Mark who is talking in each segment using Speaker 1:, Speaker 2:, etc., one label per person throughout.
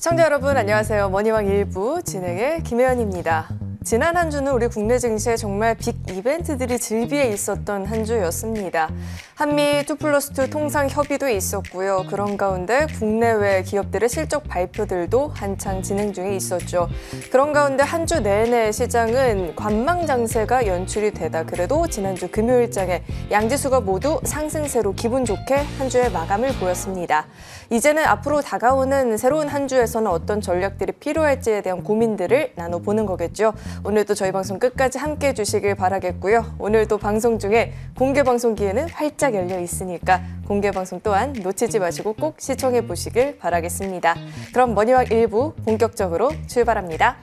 Speaker 1: 시청자 여러분 안녕하세요. 머니왕 1부 진행의 김혜연입니다. 지난 한 주는 우리 국내 증시에 정말 빅 이벤트들이 즐비해 있었던 한 주였습니다. 한미 2+2 통상 협의도 있었고요. 그런 가운데 국내외 기업들의 실적 발표들도 한창 진행 중에 있었죠. 그런 가운데 한 주 내내 시장은 관망 장세가 연출이 되다 그래도 지난주 금요일장에 양지수가 모두 상승세로 기분 좋게 한 주의 마감을 보였습니다. 이제는 앞으로 다가오는 새로운 한 주에서는 어떤 전략들이 필요할지에 대한 고민들을 나눠보는 거겠죠. 오늘도 저희 방송 끝까지 함께해 주시길 바라겠고요. 오늘도 방송 중에 공개 방송 기회는 활짝 열려 있으니까 공개 방송 또한 놓치지 마시고 꼭 시청해 보시길 바라겠습니다. 그럼 머니왕 1부 본격적으로 출발합니다.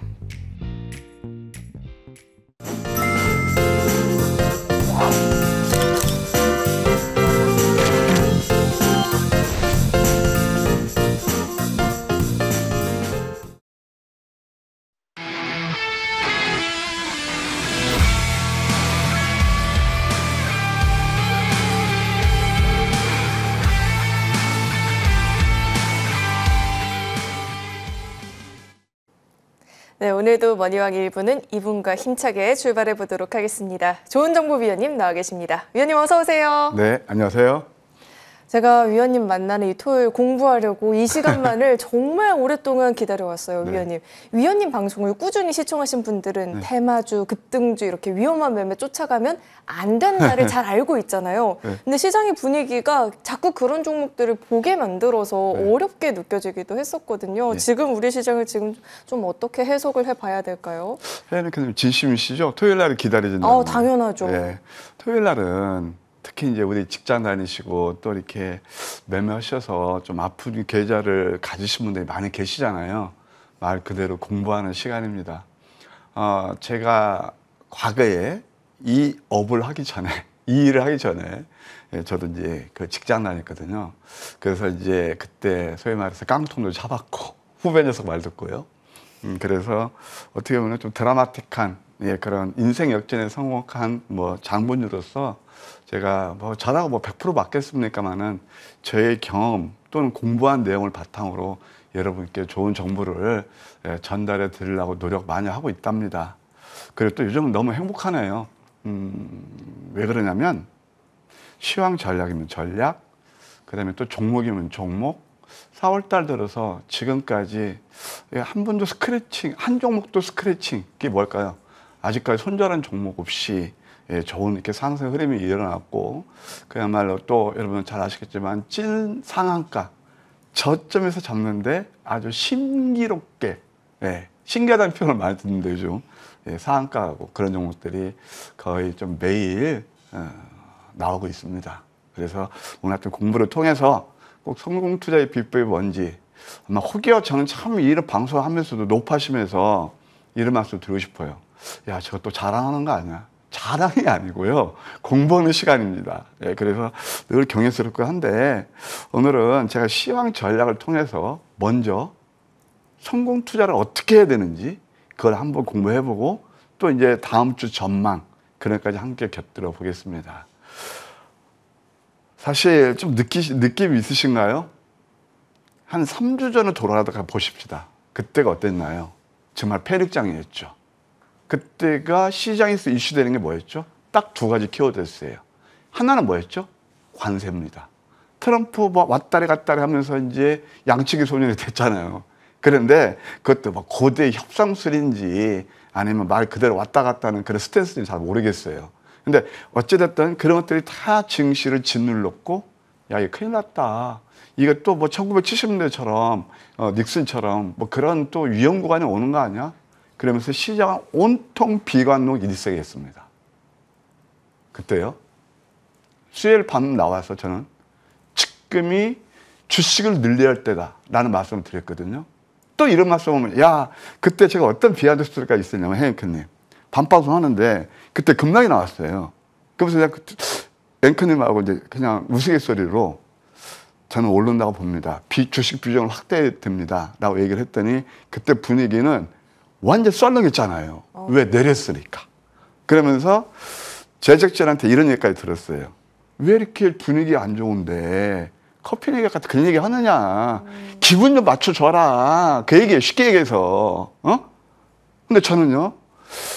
Speaker 1: 네, 오늘도 머니왕 1부는 2분과 힘차게 출발해 보도록 하겠습니다. 좋은정보위원님 나와 계십니다. 위원님 어서 오세요.
Speaker 2: 네, 안녕하세요.
Speaker 1: 제가 위원님 만나는 이 토요일 공부하려고 이 시간만을 정말 오랫동안 기다려왔어요,
Speaker 2: 네.
Speaker 1: 위원님. 위원님 방송을 꾸준히 시청하신 분들은
Speaker 2: 네.
Speaker 1: 테마주, 급등주 이렇게 위험한 매매 쫓아가면 안 된다를 잘 알고 있잖아요.
Speaker 2: 네.
Speaker 1: 근데 시장의 분위기가 자꾸 그런 종목들을 보게 만들어서
Speaker 2: 네.
Speaker 1: 어렵게 느껴지기도 했었거든요.
Speaker 2: 네.
Speaker 1: 지금 우리 시장을 지금 좀 어떻게 해석을 해봐야 될까요?
Speaker 2: 혜연님 진심이시죠? 토요일 날을 기다리신다고.
Speaker 1: 당연하죠.
Speaker 2: 네, 토요일 날은 특히 이제 우리 직장 다니시고 또 이렇게 매매하셔서 좀 아픈 계좌를 가지신 분들이 많이 계시잖아요. 말 그대로 공부하는 시간입니다. 제가 과거에 이 업을 하기 전에, 이 일을 하기 전에 저도 이제 그 직장 다녔거든요. 그래서 이제 그때 소위 말해서 깡통도 잡았고 후배 녀석 말 듣고요. 그래서 어떻게 보면 좀 드라마틱한 그런 인생 역전에 성공한 뭐 장본인으로서 제가 뭐 저라고 뭐 100% 맞겠습니까만은 저의 경험 또는 공부한 내용을 바탕으로 여러분께 좋은 정보를 전달해 드리려고 노력 많이 하고 있답니다. 그리고 또 요즘은 너무 행복하네요. 왜 그러냐면 시황 전략이면 전략, 그 다음에 또 종목이면 종목. 4월 달 들어서 지금까지 한 번도 스크래칭, 한 종목도 스크래칭, 그게 뭘까요? 아직까지 손절한 종목 없이 좋은 이렇게 상승 흐름이 일어났고, 그야말로 또 여러분 잘 아시겠지만 찐 상한가 저점에서 잡는데 아주 신기롭게, 신기하다는 표현을 많이 듣는데 요즘 상한가하고 그런 종목들이 거의 좀 매일 나오고 있습니다. 그래서 오늘 같은 공부를 통해서 꼭 성공 투자의 비법이 뭔지, 아마 혹여 저는 참 이런 방송하면서도 높아시면서 이런 말씀 드리고 싶어요. 야, 저거 또 자랑하는 거 아니야? 자랑이 아니고요, 공부하는 시간입니다. 그래서 늘 경외스럽고 한데, 오늘은 제가 시황 전략을 통해서 먼저 성공 투자를 어떻게 해야 되는지 그걸 한번 공부해보고, 또 이제 다음 주 전망 그런 것까지 함께 곁들여 보겠습니다. 사실 좀 느낌이 있으신가요? 한 3주 전에 돌아가다가 보십시다. 그때가 어땠나요? 정말 패닉장이었죠. 그때가 시장에서 이슈되는 게 뭐였죠? 딱 두 가지 키워드였어요. 하나는 뭐였죠? 관세입니다. 트럼프 뭐 왔다리 갔다리 하면서 이제 양치기 소년이 됐잖아요. 그런데 그것도 뭐 고대 협상술인지 아니면 말 그대로 왔다 갔다 하는 그런 스탠스인지 잘 모르겠어요. 근데 어찌됐든 그런 것들이 다 증시를 짓눌렀고, 야, 이거 큰일 났다. 이게 또 뭐 1970년대처럼, 닉슨처럼 뭐 그런 또 위험 구간이 오는 거 아니야? 그러면서 시장은 온통 비관록 일색이 했습니다. 그때요. 수요일 밤 나와서 저는 지금이 주식을 늘려야 할 때다라는 말씀을 드렸거든요. 또 이런 말씀을 하면, 야, 그때 제가 어떤 비하인드 스토리가 있었냐면, 앵커님, 밤방송 하는데 그때 급락이 나왔어요. 그래서 내가 앵커님하고 이제 그냥 우스갯소리로 저는 오른다고 봅니다. 주식 비중을 확대해야 됩니다. 라고 얘기를 했더니 그때 분위기는 완전 썰렁했잖아요. 왜? 내렸으니까. 그러면서 제작진한테 이런 얘기까지 들었어요. 왜 이렇게 분위기 안 좋은데 커피 얘기 같은 그런 얘기 하느냐. 기분 좀 맞춰줘라. 그 얘기예요. 쉽게 얘기해서. 근데 저는요,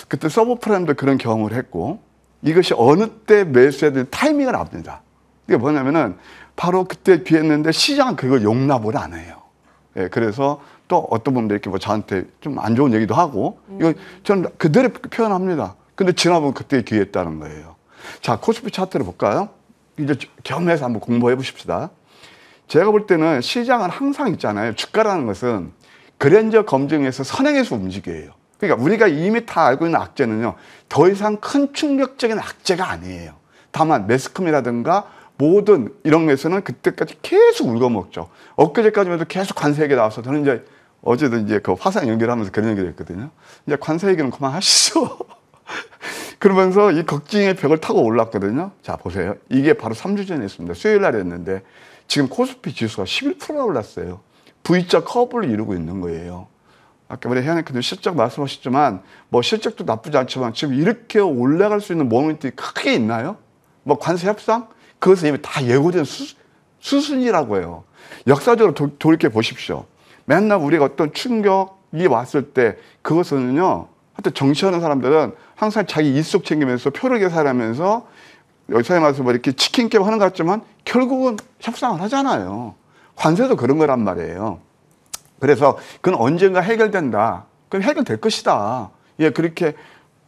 Speaker 2: 그때 서브프라임도 그런 경험을 했고, 이것이 어느 때 매수해야 되는 타이밍을 압니다. 이게 뭐냐면은, 바로 그때 비했는데 시장은 그걸 용납을 안 해요. 예, 그래서 또 어떤 분들 이렇게 뭐 저한테 좀 안 좋은 얘기도 하고, 이거 저는 그대로 표현합니다. 근데 지나보면 그때 기회했다는 거예요. 자, 코스피 차트를 볼까요? 이제 겸해서 한번 공부해 보십시다. 제가 볼 때는 시장은 항상 있잖아요. 주가라는 것은 그랜저 검증에서 선행해서 움직여요. 그러니까 우리가 이미 다 알고 있는 악재는요, 더 이상 큰 충격적인 악재가 아니에요. 다만 매스컴이라든가 모든 이런 것에서는 그때까지 계속 울거먹죠. 엊그제까지만 해도 계속 관세 얘기 나와서 저는 이제 어제도 이제 그 화상 연결하면서 그런 얘기를 했거든요. 이제 관세 얘기는 그만하시죠. 그러면서 이 걱정의 벽을 타고 올랐거든요. 자, 보세요. 이게 바로 3주 전에 했습니다. 수요일 날에 했는데 지금 코스피 지수가 11%나 올랐어요. V자 커브를 이루고 있는 거예요. 아까 우리 혜연님께도 실적 말씀하셨지만 뭐 실적도 나쁘지 않지만 지금 이렇게 올라갈 수 있는 모멘트가 크게 있나요? 뭐 관세 협상? 그것은 이미 다 예고된 수순이라고 해요. 역사적으로 돌이켜 보십시오. 맨날 우리가 어떤 충격이 왔을 때 그것은요, 하여튼 정치하는 사람들은 항상 자기 일속 챙기면서 표를 계산하면서 여기서 말해서 뭐 이렇게 치킨 게임 하는 것 같지만 결국은 협상을 하잖아요. 관세도 그런 거란 말이에요. 그래서 그건 언젠가 해결된다. 그럼 해결될 것이다. 예, 그렇게,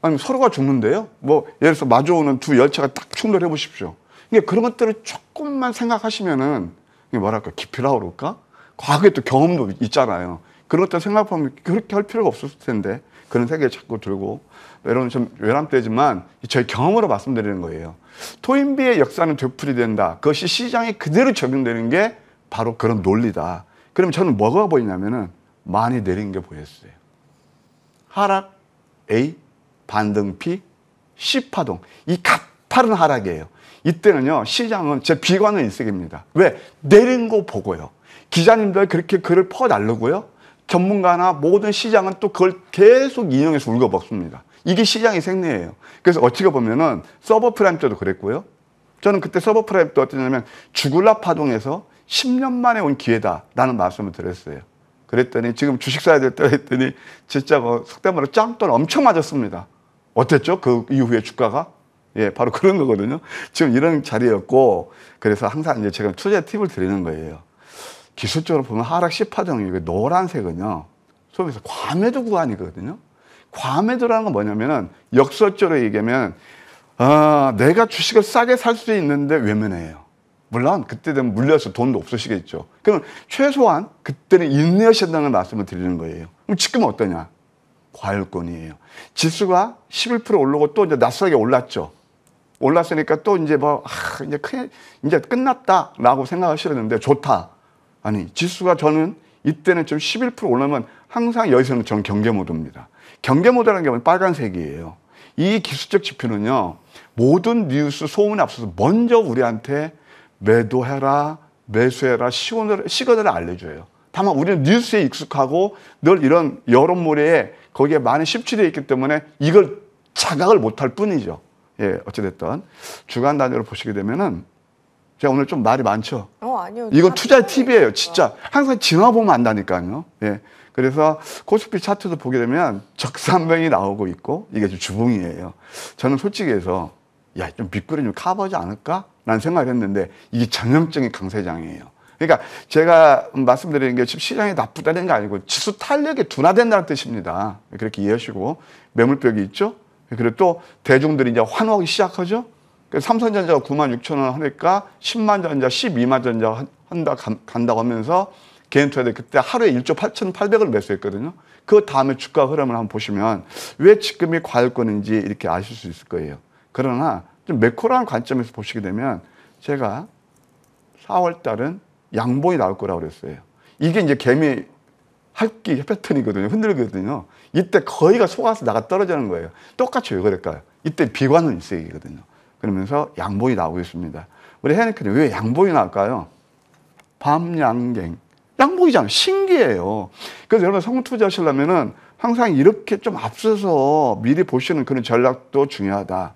Speaker 2: 아니, 서로가 죽는데요. 뭐, 예를 들어서 마주오는 두 열차가 딱 충돌해 보십시오. 이게 그런 것들을 조금만 생각하시면은, 이게 뭐랄까, 깊이라고 그럴까? 과거에 또 경험도 있잖아요. 그런 것들 생각하면 그렇게 할 필요가 없었을 텐데, 그런 생각이 자꾸 들고, 여러분 좀 외람되지만, 저희 경험으로 말씀드리는 거예요. 토인비의 역사는 되풀이된다. 그것이 시장에 그대로 적용되는 게 바로 그런 논리다. 그럼 저는 뭐가 보이냐면은 많이 내린 게 보였어요. 하락 A, 반등 P, C 파동. 이 가파른 하락이에요. 이때는요, 시장은 제 비관의 일색입니다. 왜? 내린 거 보고요. 기자님들 그렇게 글을 퍼날르고요. 전문가나 모든 시장은 또 그걸 계속 인용해서 울거먹습니다. 이게 시장의 생리예요. 그래서 어떻게 보면은 서버프라임 때도 그랬고요. 저는 그때 서버프라임 때 어떠냐면 주글라 파동에서 10년 만에 온 기회다라는 말씀을 드렸어요. 그랬더니 지금 주식 사야 될 때 했더니 진짜 속된 말로 짱돈 엄청 맞았습니다. 어땠죠? 그 이후에 주가가? 예, 바로 그런 거거든요. 지금 이런 자리였고, 그래서 항상 이제 제가 투자 팁을 드리는 거예요. 기술적으로 보면 하락 C파동이 노란색은요, 소위에서 과매도 구간이거든요. 과매도라는 건 뭐냐면은 역설적으로 얘기하면 내가 주식을 싸게 살 수 있는데 외면해요. 물론 그때 되면 물려서 돈도 없으시겠죠. 그럼 최소한 그때는 인내하신다는 말씀을 드리는 거예요. 그럼 지금은 어떠냐? 과열권이에요. 지수가 11% 오르고 또 이제 낯설게 올랐죠. 올랐으니까 또 이제 이제 끝났다라고 생각하시는데 좋다. 아니, 지수가 저는 이때는 좀 11% 올라면 항상 여기서는 전 경계 모드입니다. 경계 모드라는 게 빨간색이에요. 이 기술적 지표는요, 모든 뉴스 소문에 앞서서 먼저 우리한테 매도해라, 매수해라, 시그널을 알려줘요. 다만 우리는 뉴스에 익숙하고 늘 이런 여론몰이에 거기에 많이 심취되어 있기 때문에 이걸 자각을 못할 뿐이죠. 예, 어찌됐든 주간 단위로 보시게 되면은 제가 오늘 좀 말이 많죠?
Speaker 1: 아니요.
Speaker 2: 이건 투자의 팁이에요, 진짜. 항상 지나보면 안다니까요. 예. 그래서 코스피 차트도 보게 되면 적산병이 나오고 있고 이게 주봉이에요. 저는 솔직히 해서 좀 빗구리 좀 커버하지 않을까? 라는 생각을 했는데 이게 전형적인 강세장이에요. 그러니까 제가 말씀드리는 게 지금 시장이 나쁘다는 게 아니고 지수 탄력이 둔화된다는 뜻입니다. 그렇게 이해하시고 매물벽이 있죠? 그리고 또 대중들이 이제 환호하기 시작하죠? 삼성전자가 96,000원 하니까 10만 전자, 12만 전자 간다고 하면서 개인 투자들 그때 하루에 1조 8,800을 매수했거든요. 그 다음에 주가 흐름을 한번 보시면 왜 지금이 과열권인지 이렇게 아실 수 있을 거예요. 그러나 좀 매크로한 관점에서 보시게 되면 제가 4월 달은 양봉이 나올 거라고 그랬어요. 이게 이제 개미 합기 패턴이거든요. 흔들거든요. 이때 거의가 속아서 나가 떨어지는 거예요. 똑같이 왜 그럴까요? 이때 비관은 일색이거든요. 그러면서 양봉이 나오고 있습니다. 우리 혜연이는 왜 양봉이 나올까요? 밤양갱. 양봉이잖아요. 신기해요. 그래서 여러분 성공 투자하시려면은 항상 이렇게 좀 앞서서 미리 보시는 그런 전략도 중요하다.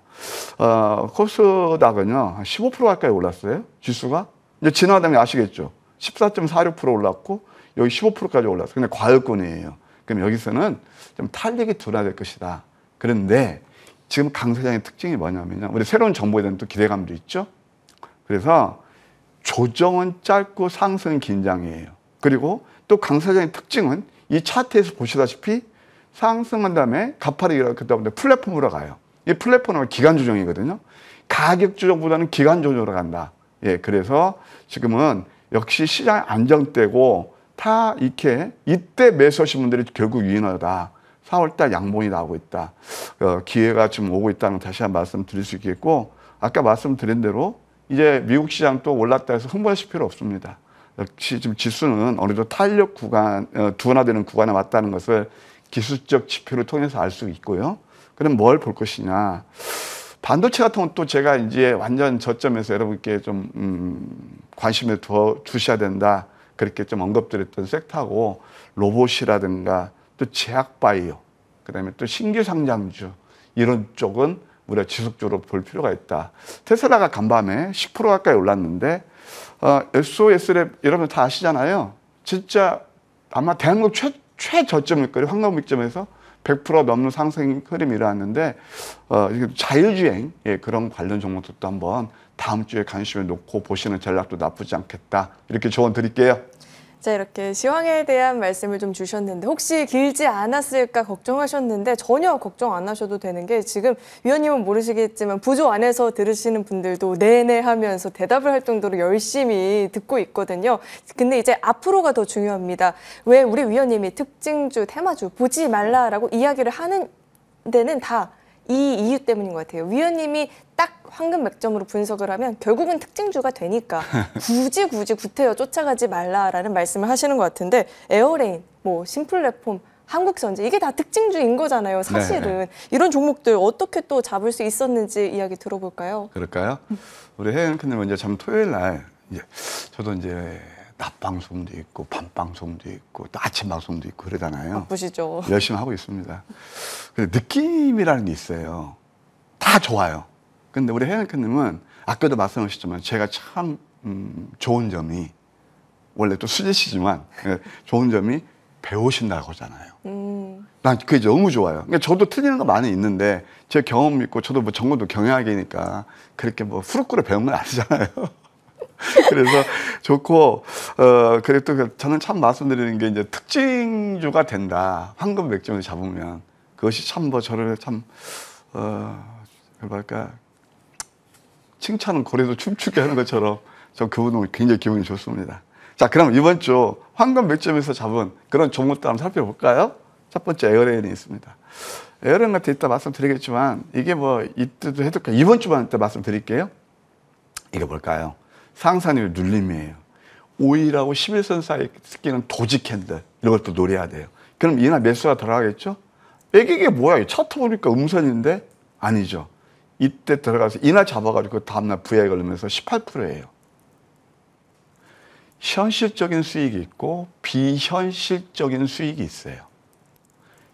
Speaker 2: 코스닥은요, 15% 가까이 올랐어요. 지수가. 이제 지나가면 아시겠죠? 14.46% 올랐고 여기 15%까지 올랐어요. 근데 과열권이에요. 그럼 여기서는 좀 탄력이 둔화될 것이다. 그런데 지금 강 사장의 특징이 뭐냐면요. 우리 새로운 정보에 대한 또 기대감도 있죠. 그래서 조정은 짧고 상승은 긴장이에요. 그리고 또 강 사장의 특징은 이 차트에서 보시다시피 상승한 다음에 가파르게 일어났다 플랫폼으로 가요. 이 플랫폼은 기간 조정이거든요. 가격 조정보다는 기간 조정으로 간다. 예, 그래서 지금은 역시 시장이 안정되고 다 이렇게 이때 매수하신 분들이 결국 유인하다. 4월달 양봉이 나오고 있다. 기회가 지금 오고 있다는 걸 다시 한번 말씀드릴 수 있겠고, 아까 말씀드린 대로 이제 미국 시장 또 올랐다 해서 흥분하실 필요 없습니다. 역시 지금 지수는 어느 정도 탄력 구간, 둔화되는 구간에 왔다는 것을 기술적 지표를 통해서 알 수 있고요. 그럼 뭘 볼 것이냐. 반도체 같은 건 또 제가 이제 완전 저점에서 여러분께 좀, 관심을 두셔야 된다. 그렇게 좀 언급드렸던 섹터하고 로봇이라든가 또 제약바이오, 그 다음에 또 신규 상장주, 이런 쪽은 우리가 지속적으로 볼 필요가 있다. 테슬라가 간밤에 10% 가까이 올랐는데, SOS를 여러분 다 아시잖아요. 진짜 아마 대한민국 최저점일 거예요. 황금익점에서 100% 넘는 상승 흐름이 일어났는데, 자율주행, 예, 그런 관련 종목들도 한번 다음 주에 관심을 놓고 보시는 전략도 나쁘지 않겠다. 이렇게 조언 드릴게요.
Speaker 1: 자, 이렇게 시황에 대한 말씀을 좀 주셨는데 혹시 길지 않았을까 걱정하셨는데 전혀 걱정 안 하셔도 되는 게 지금 위원님은 모르시겠지만 부조 안에서 들으시는 분들도 네네 하면서 대답을 할 정도로 열심히 듣고 있거든요. 근데 이제 앞으로가 더 중요합니다. 왜 우리 위원님이 특징주, 테마주 보지 말라라고 이야기를 하는 데는 다 이 이유 때문인 것 같아요. 위원님이 딱 황금 맥점으로 분석을 하면 결국은 특징주가 되니까 굳이 구태여 쫓아가지 말라라는 말씀을 하시는 것 같은데, 에어레인, 뭐 신플랫폼, 한국전지 이게 다 특징주인 거잖아요. 사실은. 네. 이런 종목들 어떻게 또 잡을 수 있었는지 이야기 들어볼까요?
Speaker 2: 그럴까요? 우리 혜연크님 이제 참 토요일 날 이제 저도 이제 낮 방송도 있고 밤 방송도 있고 또 아침 방송도 있고 그러잖아요.
Speaker 1: 바쁘시죠?
Speaker 2: 열심히 하고 있습니다. 근데 느낌이라는 게 있어요. 다 좋아요. 근데 우리 혜연크님은 아까도 말씀하셨지만 제가 참 좋은 점이, 원래 또 수지시지만 좋은 점이 배우신다고 하잖아요. 난 그게 너무 좋아요. 그러니까 저도 틀리는 거 많이 있는데 제 경험 있고 저도 뭐 전공도 경영학이니까 그렇게 뭐 후루꾸로 배운 건 아니잖아요. 그래서 좋고, 그리고 저는 참 말씀드리는 게 이제 특징주가 된다. 황금 맥점을 잡으면. 그것이 참 뭐 저를 참, 뭐랄까, 칭찬은 고래도 춤추게 하는 것처럼 전 그분은 굉장히 기분이 좋습니다. 자, 그럼 이번 주 황금 맥점에서 잡은 그런 종목들 한번 살펴볼까요? 첫 번째 에어레인이 있습니다. 에어레인 같은 이따 말씀드리겠지만 이게 뭐 이때도 해둘까요? 이번 주만 이따 말씀드릴게요. 이게 뭘까요? 상산율 눌림이에요. 5일하고 11선 사이에 끼는 도지 캔들, 이런 것도 노려야 돼요. 그럼 이날 매수가 들어가겠죠? 이게 뭐야? 차트 보니까 음선인데? 아니죠. 이때 들어가서 이날 잡아가지고 다음날 부야에 걸리면서 18%예요. 현실적인 수익이 있고 비현실적인 수익이 있어요.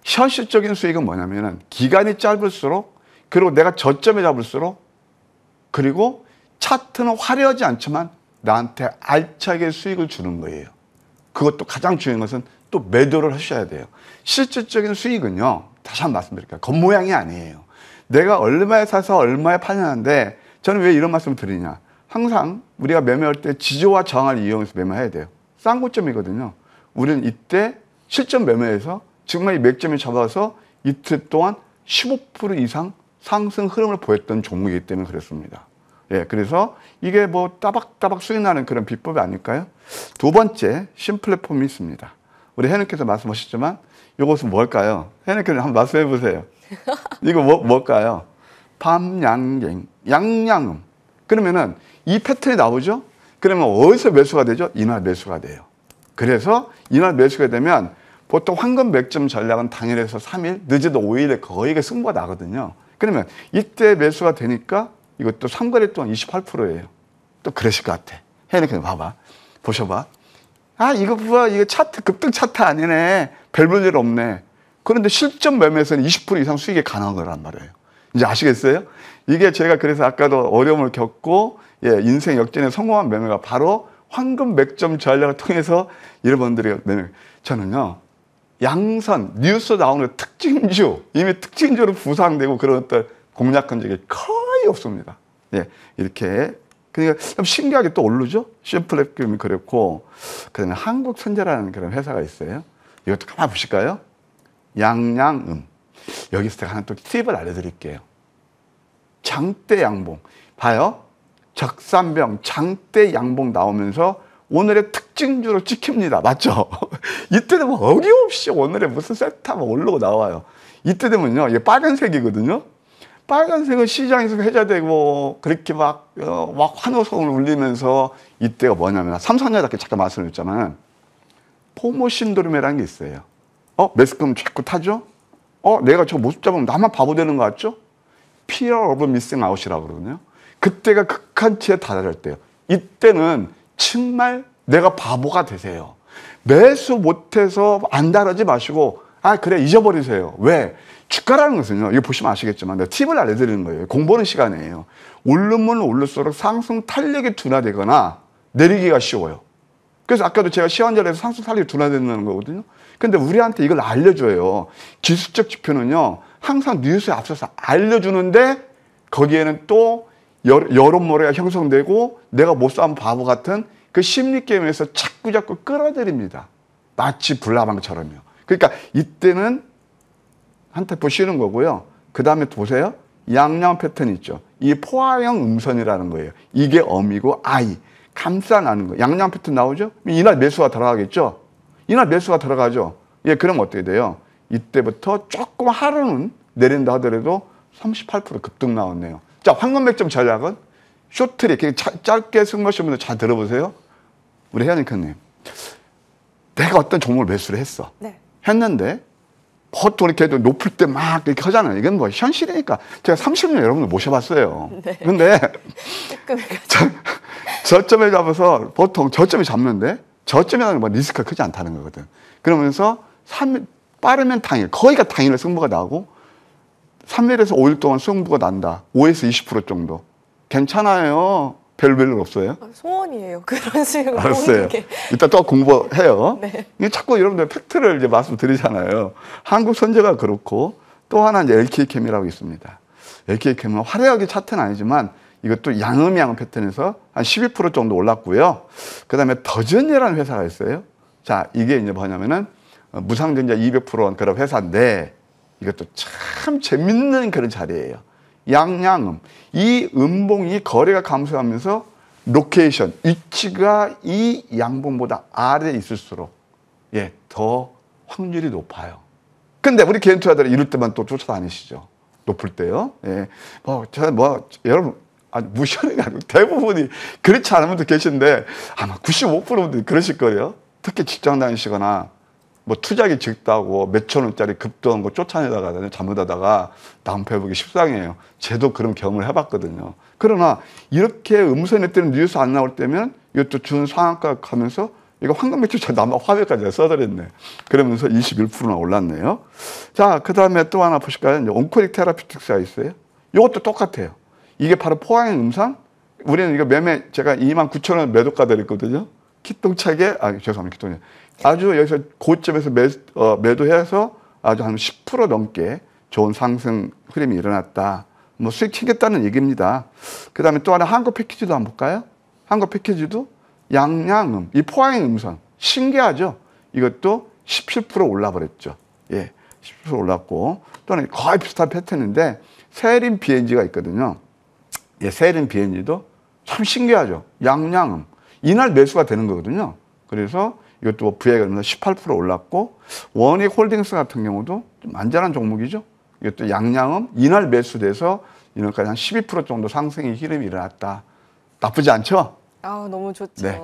Speaker 2: 현실적인 수익은 뭐냐면은 기간이 짧을수록, 그리고 내가 저점에 잡을수록, 그리고 차트는 화려하지 않지만 나한테 알차게 수익을 주는 거예요. 그것도 가장 중요한 것은 또 매도를 하셔야 돼요. 실질적인 수익은요, 다시 한번 말씀드릴게요. 겉모양이 아니에요. 내가 얼마에 사서 얼마에 파냐는데, 저는 왜 이런 말씀을 드리냐. 항상 우리가 매매할 때 지지와 저항을 이용해서 매매해야 돼요. 싼 고점이거든요. 우리는 이때 실전 매매해서 정말 이 맥점을 잡아서 이틀 동안 15% 이상 상승 흐름을 보였던 종목이기 때문에 그렇습니다. 예, 그래서 이게 뭐 따박따박 수익 나는 그런 비법이 아닐까요? 두 번째, 신플랫폼이 있습니다. 우리 혜님께서 말씀하셨지만 이것은 뭘까요? 혜님께서 한번 말씀해 보세요. 이거 뭘까요? 밤양갱, 양양음. 그러면은 이 패턴이 나오죠? 그러면 어디서 매수가 되죠? 이날 매수가 돼요. 그래서 이날 매수가 되면 보통 황금 맥점 전략은 당일에서 3일, 늦어도 5일에 거의 승부가 나거든요. 그러면 이때 매수가 되니까 이것도 3거래 동안 28%예요. 또 그러실 것 같아. 혜연이 봐봐. 보셔봐. 아, 이거 뭐야. 이거 차트, 급등 차트 아니네. 별 볼 일 없네. 그런데 실전 매매에서는 20% 이상 수익이 가능한 거란 말이에요. 이제 아시겠어요? 이게 제가 그래서 아까도 어려움을 겪고 인생 역전에 성공한 매매가 바로 황금 맥점 전략을 통해서 여러분들이 매매. 저는요, 양선, 뉴스 나오는 특징주, 이미 특징주로 부상되고 그런 어떤 공략한 적이 거의 없습니다. 예, 이렇게. 그러니까 좀 신기하게 또 오르죠? 심플랩금이 그랬고, 그 다음에 한국선제라는 그런 회사가 있어요. 이것도 가만 보실까요? 양양음. 여기서 제가 하나 또 팁을 알려드릴게요. 장대 양봉. 봐요. 적산병, 장대 양봉 나오면서 오늘의 특징주로 찍힙니다. 맞죠? 이때 되면 어김없이 오늘의 무슨 세트가 오르고 나와요. 이때 되면요, 이게 빨간색이거든요. 빨간색은 시장에서 회자되고 그렇게 막 환호성을 울리면서 이때가 뭐냐면 삼성전자답게 잠깐 말씀드렸잖아요. 포모 신드롬이라는 게 있어요. 매스컴 자꾸 타죠? 내가 저 모습 잡으면 나만 바보 되는 거 같죠? Fear of missing out이라고 그러거든요. 그때가 극한치에 달할 때요. 이때는 정말 내가 바보가 되세요. 매수 못해서 안달하지 마시고 그래 잊어버리세요. 왜? 주가라는 것은요. 이거 보시면 아시겠지만 내가 팁을 알려드리는 거예요. 공부하는 시간이에요. 오르면 오를수록 상승 탄력이 둔화되거나 내리기가 쉬워요. 그래서 아까도 제가 시간절에서 상승 탄력이 둔화된다는 거거든요. 근데 우리한테 이걸 알려줘요. 기술적 지표는요. 항상 뉴스에 앞서서 알려주는데 거기에는 또 여론모래가 형성되고 내가 못 사면 바보 같은 그 심리게임에서 자꾸 끌어들입니다. 마치 불나방처럼요. 그러니까 이때는 한테 보시는 거고요. 그 다음에 보세요. 양양 패턴 있죠. 이 포화형 음선이라는 거예요. 이게 어미고 I. 감싸나는 거. 양양 패턴 나오죠? 이날 매수가 들어가겠죠? 이날 매수가 들어가죠? 그럼 어떻게 돼요? 이때부터 조금 하루는 내린다 하더라도 38% 급등 나왔네요. 자, 황금 맥점 전략은 쇼트리, 짧게 승부하시는 분들 잘 들어보세요. 우리 혜연이님, 내가 어떤 종목을 매수를 했어.
Speaker 1: 네. 했는데
Speaker 2: 보통 이렇게 높을 때 막 이렇게 하잖아요. 이건 뭐 현실이니까. 제가 30년 여러분들 모셔봤어요.
Speaker 1: 네.
Speaker 2: 근데 저점에 잡아서 보통 저점에 잡는데 저점이라는 건 뭐 리스크가 크지 않다는 거거든. 그러면서 빠르면 당일, 거의가 당일에 승부가 나고 3일에서 5일 동안 승부가 난다. 5에서 20% 정도. 괜찮아요. 별일 없어요.
Speaker 1: 소원이에요. 그런 수익을
Speaker 2: 알았어요.
Speaker 1: 게.
Speaker 2: 이따 또 공부해요.
Speaker 1: 네.
Speaker 2: 자꾸 여러분들 팩트를 이제 말씀드리잖아요. 한국 선제가 그렇고 또 하나 이제 LK캠이라고 있습니다. LK캠은 화려하게 차트는 아니지만 이것도 양음양음 패턴에서 한 12% 정도 올랐고요. 그 다음에 더전이라는 회사가 있어요. 자, 이게 이제 뭐냐면은 무상증자 200% 그런 회사인데 이것도 참 재밌는 그런 자리예요. 양양음. 이 음봉이 거래가 감소하면서 로케이션, 위치가 이 양봉보다 아래에 있을수록 더 확률이 높아요. 근데 우리 개인 투자자들은 이럴 때만 또 쫓아다니시죠. 높을 때요. 여러분, 무시하는 게 아니고 대부분이 그렇지 않은 분도 계신데 아마 95%분들이 그러실 거예요. 특히 직장 다니시거나 뭐 투자기 적다고 몇천 원짜리 급등한 거 쫓아내다가 잘못하다가 낭패보기 십상이에요. 저도 그런 경험을 해봤거든요. 그러나 이렇게 음선에 때는 뉴스 안 나올 때면 이것도 준 상한가 가면서 이거 황금맥주 남아 화폐까지 써드렸네. 그러면서 21%나 올랐네요. 자, 그 다음에 또 하나 보실까요? 이제 온코닉 테라피틱스가 있어요. 이것도 똑같아요. 이게 바로 포항의 음산. 우리는 이거 매매 제가 29,000원 매도가 드렸거든요. 기똥차게 죄송합니다. 기똥차. 아주 여기서 고점에서 매도해서 아주 한 10% 넘게 좋은 상승 흐름이 일어났다. 뭐 수익 챙겼다는 얘기입니다. 그 다음에 또 하나 한국 패키지도 한번 볼까요? 한국 패키지도 양양음, 이 포항의 음선. 신기하죠? 이것도 17% 올라버렸죠. 17% 올랐고. 또는 거의 비슷한 패턴인데 세린 BNG가 있거든요. 세린 BNG도 참 신기하죠. 양양음. 이날 매수가 되는 거거든요. 그래서 이것도 뭐 부액이 18% 올랐고 원익 홀딩스 같은 경우도 좀 안전한 종목이죠. 이것도 양양음 이날 매수돼서 이날까지 한 12% 정도 상승의 흐름이 일어났다. 나쁘지 않죠?
Speaker 1: 너무 좋죠.
Speaker 2: 네.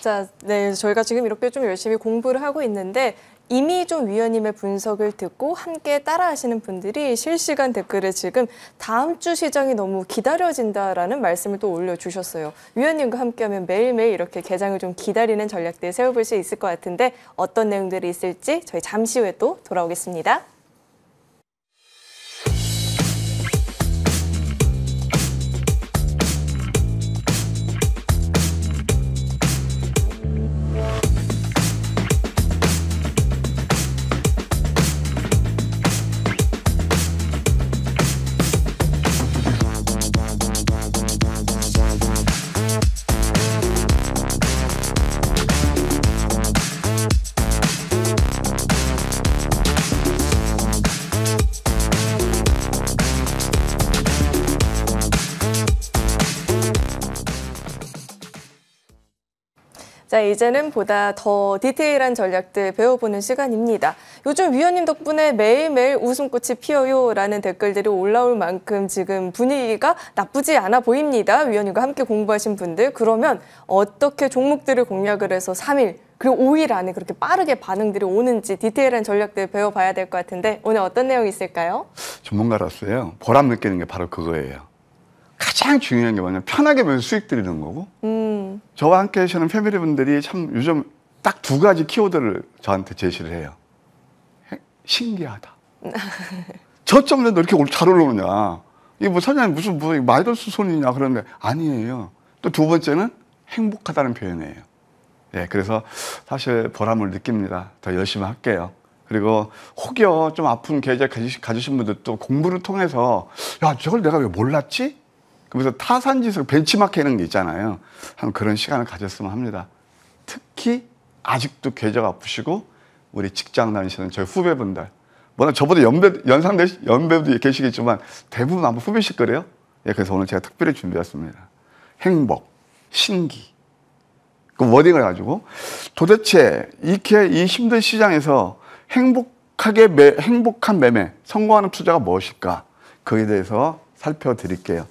Speaker 1: 자, 저희가 지금 이렇게 좀 열심히 공부를 하고 있는데 이미 좀 위원님의 분석을 듣고 함께 따라하시는 분들이 실시간 댓글에 지금 다음 주 시장이 너무 기다려진다라는 말씀을 또 올려주셨어요. 위원님과 함께하면 매일매일 이렇게 개장을 좀 기다리는 전략들 세워볼 수 있을 것 같은데 어떤 내용들이 있을지 저희 잠시 후에 또 돌아오겠습니다. 자, 이제는 보다 더 디테일한 전략들 배워보는 시간입니다. 요즘 위원님 덕분에 매일매일 웃음꽃이 피어요라는 댓글들이 올라올 만큼 지금 분위기가 나쁘지 않아 보입니다. 위원님과 함께 공부하신 분들. 그러면 어떻게 종목들을 공략을 해서 3일 그리고 5일 안에 그렇게 빠르게 반응들이 오는지 디테일한 전략들 배워봐야 될 것 같은데 오늘 어떤 내용이 있을까요?
Speaker 2: 전문가로서요. 보람 느끼는 게 바로 그거예요. 가장 중요한 게 뭐냐면 편하게 매일 수익 드리는 거고 저와 함께 하시는 패밀리분들이 참 요즘 딱 두 가지 키워드를 저한테 제시를 해요. 신기하다. 저점도 이렇게 잘 올라오냐. 이게 뭐 사장님 무슨 뭐 마이더스 손이냐 그러는데 아니에요. 또 두 번째는 행복하다는 표현이에요. 예, 그래서 사실 보람을 느낍니다. 더 열심히 할게요. 그리고 혹여 좀 아픈 계좌 가지신 분들도 공부를 통해서 야, 저걸 내가 왜 몰랐지? 그래서 타산지수 벤치마크 하는 게 있잖아요. 한 그런 시간을 가졌으면 합니다. 특히 아직도 계좌가 아프시고 우리 직장 다니시는 저희 후배분들, 뭐나 저보다 연배도 계시겠지만 대부분 아마 후배실 거래요. 예, 그래서 오늘 제가 특별히 준비했습니다. 행복, 신기. 그 워딩을 가지고 도대체 이렇게 이 힘든 시장에서 행복한 매매, 성공하는 투자가 무엇일까? 거기에 대해서 살펴드릴게요.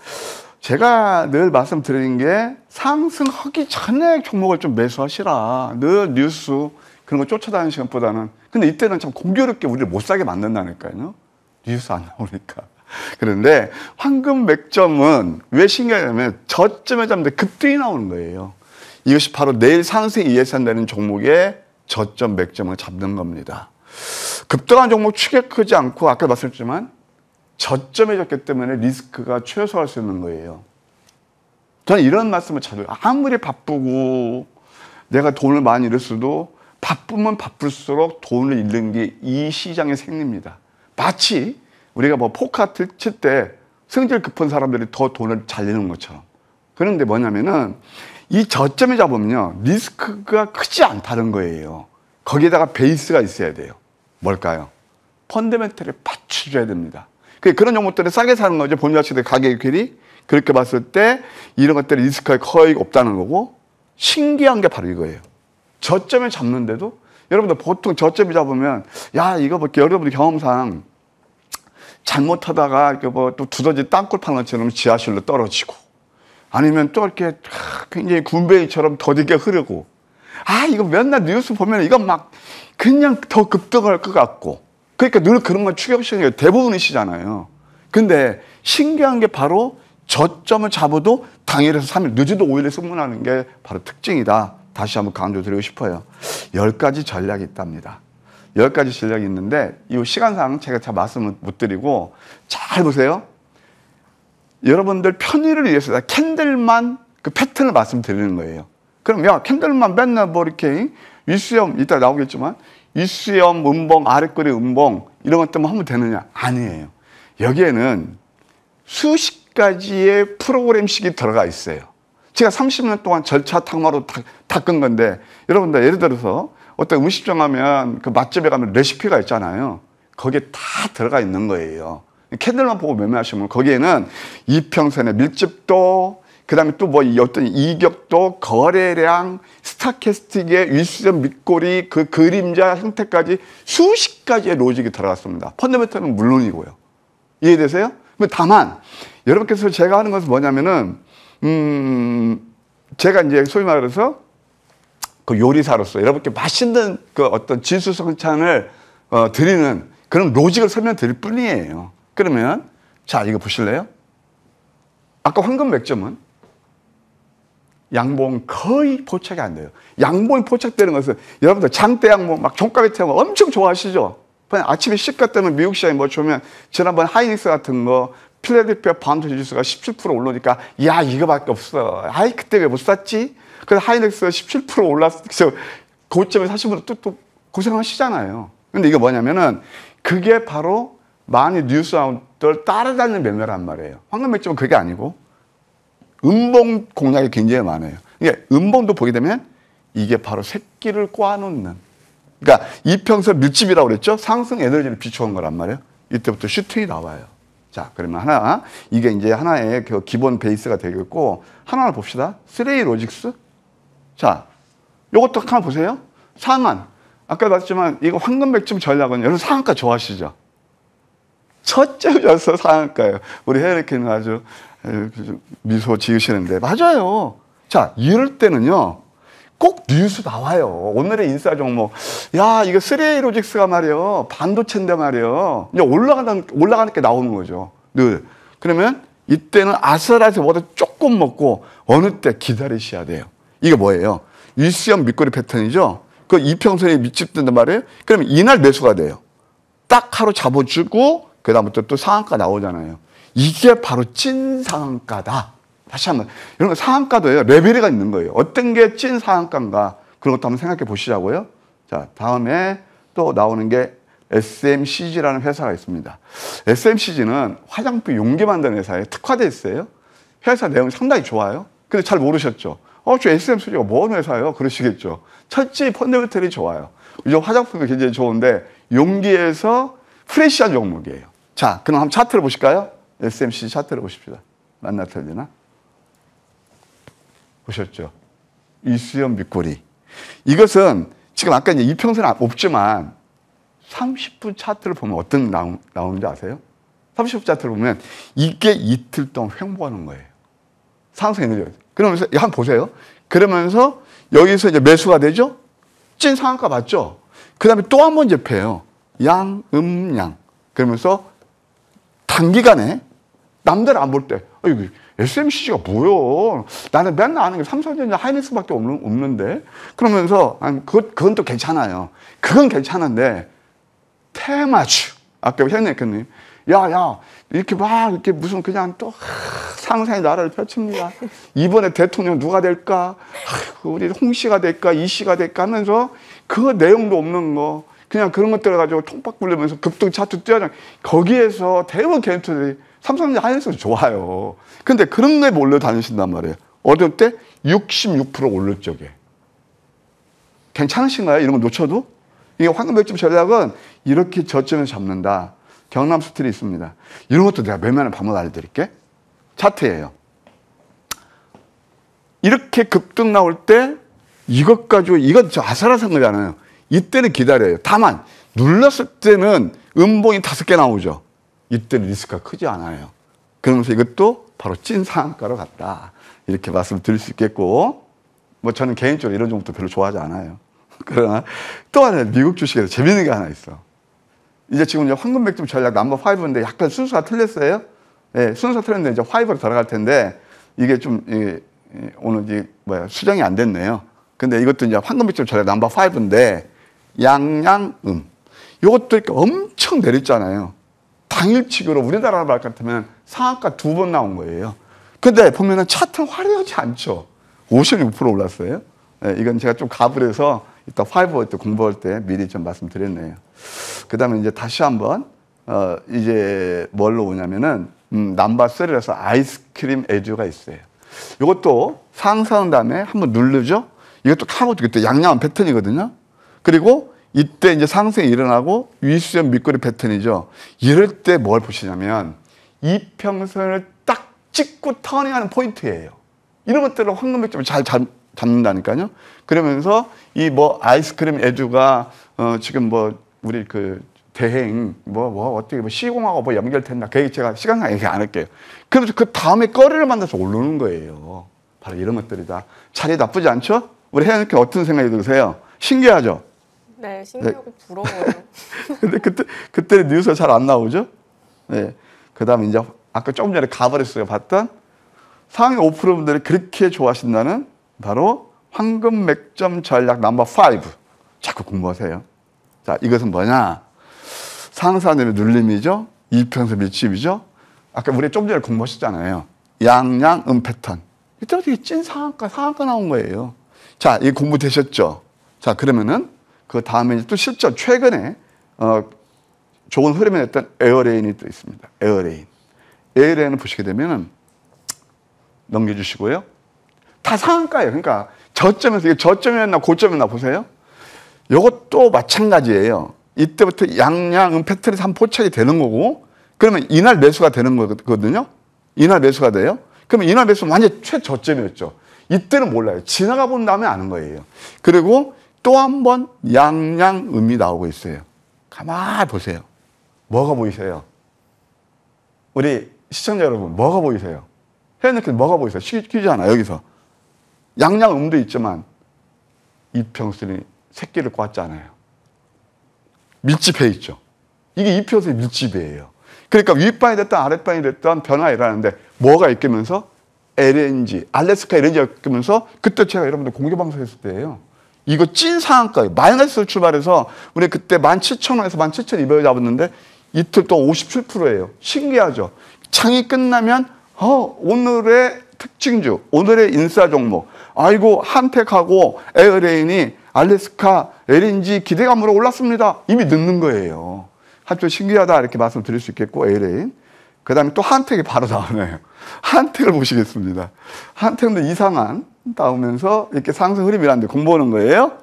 Speaker 2: 제가 늘 말씀드리는 게 상승하기 전에 종목을 좀 매수하시라. 늘 뉴스 그런 거 쫓아다니는 시간보다는. 근데 이때는 참 공교롭게 우리를 못 사게 만든다니까요. 뉴스 안 나오니까. 그런데 황금 맥점은 왜 신기하냐면 저점에 잡는데 급등이 나오는 거예요. 이것이 바로 내일 상승이 예상되는 종목의 저점 맥점을 잡는 겁니다. 급등한 종목 크게 크지 않고 아까 말씀드렸지만 저점에 졌기 때문에 리스크가 최소화할 수 있는 거예요. 저는 이런 말씀을 자주 해요. 아무리 바쁘고 내가 돈을 많이 잃었어도 바쁘면 바쁠수록 돈을 잃는 게 이 시장의 생리입니다. 마치 우리가 뭐 포커 칠 때 성질 급한 사람들이 더 돈을 잘 내는 것처럼. 그런데 뭐냐면은 이 저점에 잡으면요 리스크가 크지 않다는 거예요. 거기에다가 베이스가 있어야 돼요. 뭘까요? 펀더멘털을 받쳐줘야 됩니다. 그런 종목들을 싸게 사는 거죠. 본인 자체의 가격의 길이. 그렇게 봤을 때 이런 것들이 리스크가 거의 없다는 거고 신기한 게 바로 이거예요. 저점에 잡는데도 여러분들 보통 저점에 잡으면 야 이거 뭐 여러분들 경험상 잘못하다가 뭐 또 두더지 땅굴 파는 것처럼 지하실로 떨어지고 아니면 또 이렇게 굉장히 군뱅이처럼 더디게 흐르고 이거 맨날 뉴스 보면 이건 막 그냥 더 급등할 것 같고 그러니까 늘 그런 걸 추격시키는 게 대부분이시잖아요. 근데 신기한 게 바로 저점을 잡아도 당일에서 3일, 늦어도 5일에 승문하는 게 바로 특징이다. 다시 한번 강조드리고 싶어요. 10가지 전략이 있답니다. 10가지 전략이 있는데 이 시간상 제가 잘 말씀을 못 드리고 잘 보세요. 여러분들 편의를 위해서 캔들만 그 패턴을 말씀드리는 거예요. 그럼 야 캔들만 맨날 뭐 이렇게 윗수염 이따 나오겠지만 윗수염, 음봉, 아랫꼬리 음봉 이런 것 때문에 하면 되느냐? 아니에요. 여기에는 수십 가지의 프로그램식이 들어가 있어요. 제가 30년 동안 절차 탕마로 닦은 건데 여러분들 예를 들어서 어떤 음식점 가면 그 맛집에 가면 레시피가 있잖아요. 거기에 다 들어가 있는 거예요. 캔들만 보고 매매하시면 거기에는 이평선의 밀집도 그 다음에 또 뭐 어떤 이격도, 거래량, 스타캐스틱의 윗수렴 밑꼬리, 그 그림자 형태까지 수십 가지의 로직이 들어갔습니다. 펀더멘털은 물론이고요. 이해되세요? 다만, 여러분께서 제가 하는 것은 뭐냐면은, 제가 이제 소위 말해서 그 요리사로서 여러분께 맛있는 그 어떤 진수성찬을 드리는 그런 로직을 설명드릴 뿐이에요. 그러면, 자, 이거 보실래요? 아까 황금 맥점은 양봉 거의 포착이 안 돼요. 양봉이 포착되는 것은 여러분들 장대 양봉 막 종가게 태우고 엄청 좋아하시죠? 아침에 시가 때문에 미국 시장에 뭐 좋으면 지난번 하이닉스 같은 거 필라델피아 반도 지수가 17% 올라오니까 야 이거밖에 없어. 아이 그때 왜 못 샀지? 그래서 하이닉스가 17% 올랐어. 고점에 사신 분들 또 고생하시잖아요. 근데 이게 뭐냐면은 그게 바로 많이 뉴스 아웃들 따라다니는 매매란 말이에요. 황금 맥점은 그게 아니고 음봉 공략이 굉장히 많아요. 이게 음봉도 보게 되면 이게 바로 새끼를 꽈놓는. 그러니까 이평선 밀집이라고 그랬죠? 상승 에너지를 비추는 거란 말이에요. 이때부터 슈팅이 나와요. 자, 그러면 이게 이제 하나의 그 기본 베이스가 되겠고, 하나를 봅시다. 3 로직스. 자, 요것도 한번 보세요. 상한. 아까 봤지만 이거 황금 백점 전략은 여러분 상한가 좋아하시죠? 첫째였어 상한가예요. 우리 헤어리케는 아주 미소 지으시는데 맞아요. 자, 이럴 때는요. 꼭 뉴스 나와요. 오늘의 인싸 종목. 야, 이거 3A 로직스가 말이요. 반도체인데 말이요. 이제 올라가는 게 나오는 거죠. 늘. 그러면 이때는 아슬아슬 뭐다 조금 먹고 어느 때 기다리셔야 돼요. 이게 뭐예요? 일수형 밑거리 패턴이죠. 그 이평선이 밑집든단 말이에요. 그러면 이날 매수가 돼요. 딱 하루 잡아주고 그다음부터 또 상한가 나오잖아요. 이게 바로 찐 상한가다. 다시 한번 이런 거 상한가도요. 레벨이 있는 거예요. 어떤 게 찐 상한가인가 그런 것도 한번 생각해 보시자고요. 자, 다음에 또 나오는 게 SMCG라는 회사가 있습니다. SMCG는 화장품 용기 만드는 회사에 특화되어 있어요. 회사 내용이 상당히 좋아요. 근데 잘 모르셨죠? 저 SMCG가 뭔 회사예요? 그러시겠죠. 철저히 펀더멘털이 좋아요. 요즘 화장품이 굉장히 좋은데 용기에서 프레시한 종목이에요. 자, 그럼 한번 차트를 보실까요? SMCG 차트를 보십시다. 맞나 틀리나? 보셨죠? 이수연 밑꼬리. 이것은 지금 아까 이제 이평선은 없지만 30분 차트를 보면 어떤 나오는지 아세요? 30분 차트를 보면 이게 이틀 동안 횡보하는 거예요. 상승 에너지. 그러면서 한번 보세요. 그러면서 여기서 이제 매수가 되죠? 찐 상한가 맞죠? 그 다음에 또 한 번 접해요. 양. 그러면서 단기간에 남들 안 볼 때, 이거 SMCG가 뭐요? 나는 맨날 아는 게 삼성전자 하이닉스밖에 없는데. 그러면서, 그건 또 괜찮아요. 그건 괜찮은데, 테마주. 아까 현대님께님, 야, 이렇게 무슨 그냥 또 상상의 나라를 펼칩니다. 이번에 대통령 누가 될까? 우리 홍 씨가 될까? 이 씨가 될까? 하면서 그 내용도 없는 거. 그냥 그런 것들 가지고 통박 굴리면서 급등 차트 뛰어다니 거기에서 대부분 개인투들이 삼성전자 하이닉스 좋아요. 근데 그런 데 몰려 다니신단 말이에요. 어떤 때 66% 오를 적에. 괜찮으신가요? 이런 거 놓쳐도? 이게 황금 백점 전략은 이렇게 저점에서 잡는다. 경남 스틸이 있습니다. 이런 것도 내가 매매하는 방법 알려드릴게. 차트예요. 이렇게 급등 나올 때 이것 가지고 이건 저 아슬아슬한 거잖아요. 이때는 기다려요. 다만 눌렀을 때는 음봉이 5개 나오죠. 이때는 리스크가 크지 않아요. 그러면서 이것도 바로 찐 상한가로 갔다. 이렇게 말씀드릴 수 있겠고, 뭐 저는 개인적으로 이런 종목도 별로 좋아하지 않아요. 그러나 또 하나 미국 주식에서 재밌는 게 하나 있어. 이제 지금 이제 황금 백점 전략 넘버 5인데 약간 순서가 틀렸어요. 네, 순서가 틀렸는데 이제 5로 들어갈 텐데 이게 좀 오늘 이제 수정이 안 됐네요. 근데 이것도 이제 황금 백점 전략 넘버 5인데 양양음. 이것도 이렇게 엄청 내렸잖아요. 당일치기로 우리나라 말 같으면 상한가 2번 나온 거예요. 근데 보면은 차트는 화려하지 않죠. 56% 올랐어요. 네, 이건 제가 좀 갑을 해서 이따 5 때 공부할 때 미리 좀 말씀드렸네요. 그 다음에 이제 다시 한번, 이제 뭘로 오냐면은, 넘버 3라서 아이스크림 에듀가 있어요. 이것도 상승한 다음에 한번 누르죠? 이것도 카보드 그때 양양한 패턴이거든요. 그리고 이때 이제 상승이 일어나고 위수연 밑거리 패턴이죠. 이럴 때 뭘 보시냐면 이평선을 딱 찍고 터닝하는 포인트예요. 이런 것들을 황금 백점을 잘 잡는다니까요. 그러면서 이 뭐 아이스크림 에듀가 지금 뭐 우리 그 대행 어떻게 뭐 시공하고 뭐 연결된다. 그 제가 시간상 얘기 안 할게요. 그러면서 그 다음에 거리를 만나서 오르는 거예요. 바로 이런 것들이다. 자리 나쁘지 않죠? 우리 혜연님께 어떤 생각이 드세요? 신기하죠?
Speaker 1: 네, 신기하고
Speaker 2: 네.
Speaker 1: 부러워요.
Speaker 2: 근데 그때 뉴스가 잘 안 나오죠? 네. 그 다음에 이제 아까 조금 전에 가버렸어요. 봤던 상위 5%분들이 그렇게 좋아하신다는 바로 황금 맥점 전략 넘버 5. 자꾸 공부하세요. 자, 이것은 뭐냐? 상승하는 눌림이죠? 이평선 밀집이죠? 아까 우리 좀 전에 공부하셨잖아요. 양양음 패턴. 이때 어떻게 찐 상한가 나온 거예요. 자, 이 공부 되셨죠? 자, 그러면은 그 다음에 또 실전 최근에 좋은 흐름이 냈던 에어레인이 또 있습니다. 에어레인을 보시게 되면은 넘겨주시고요. 다 상한가예요. 그러니까 저점에서 이게 저점이었나 고점이었나 보세요. 이것도 마찬가지예요. 이때부터 양양은 패턴이 한 포착이 되는 거고, 그러면 이날 매수가 되는 거거든요. 이날 매수가 돼요. 그러면 이날 매수는 완전 최저점이었죠. 이때는 몰라요. 지나가 본 다음에 아는 거예요. 그리고 또 한 번 양양음이 나오고 있어요. 가만히 보세요. 뭐가 보이세요? 우리 시청자 여러분, 뭐가 보이세요? 혜연님께서 뭐가 보이세요? 퀴즈잖아, 여기서. 양양음도 있지만 이평선이 새끼를 꽂잖아요. 밀집해 있죠. 이게 이평선의 밀집이에요. 그러니까 윗반이 됐든 아랫반이 됐든 변화가 일어나는데 뭐가 있으면서 LNG, 알래스카 LNG가 있으면서 그때 제가 여러분들 공개방송 했을 때예요. 이거 찐 상한가예요. 마이너스로 출발해서 우리 그때 17,000원에서 17,200원 잡았는데 이틀 동안 57%예요. 신기하죠? 장이 끝나면 오늘의 특징주, 오늘의 인싸 종목. 아이고 한택하고 에어레인이 알래스카 LNG 기대감으로 올랐습니다. 이미 늦는 거예요. 하여튼 신기하다 이렇게 말씀드릴 수 있겠고 에어레인. 그 다음에 또 한택이 바로 나오네요. 한택을 보시겠습니다. 한택도 이상한 나오면서 이렇게 상승 흐름이라는데 공부하는 거예요.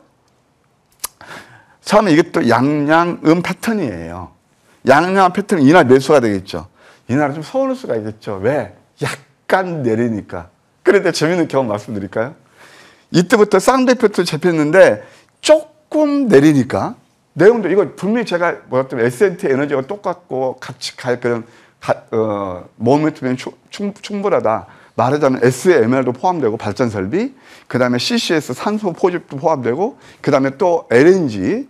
Speaker 2: 처음에 이게 또 양양음 패턴이에요. 양양음 패턴은 이날 매수가 되겠죠. 이날은 좀 서운할 수가 있겠죠. 왜? 약간 내리니까. 그런데 재밌는 경험 말씀드릴까요? 이때부터 쌍대표도 잡혔는데 조금 내리니까 내용도 이거 분명히 제가 뭐였든 S&T 에너지가 똑같고 같이 갈 그런 모멘텀이 충분하다. 말하자면 SML도 포함되고 발전 설비, 그 다음에 CCS 산소 포집도 포함되고, 그 다음에 또 LNG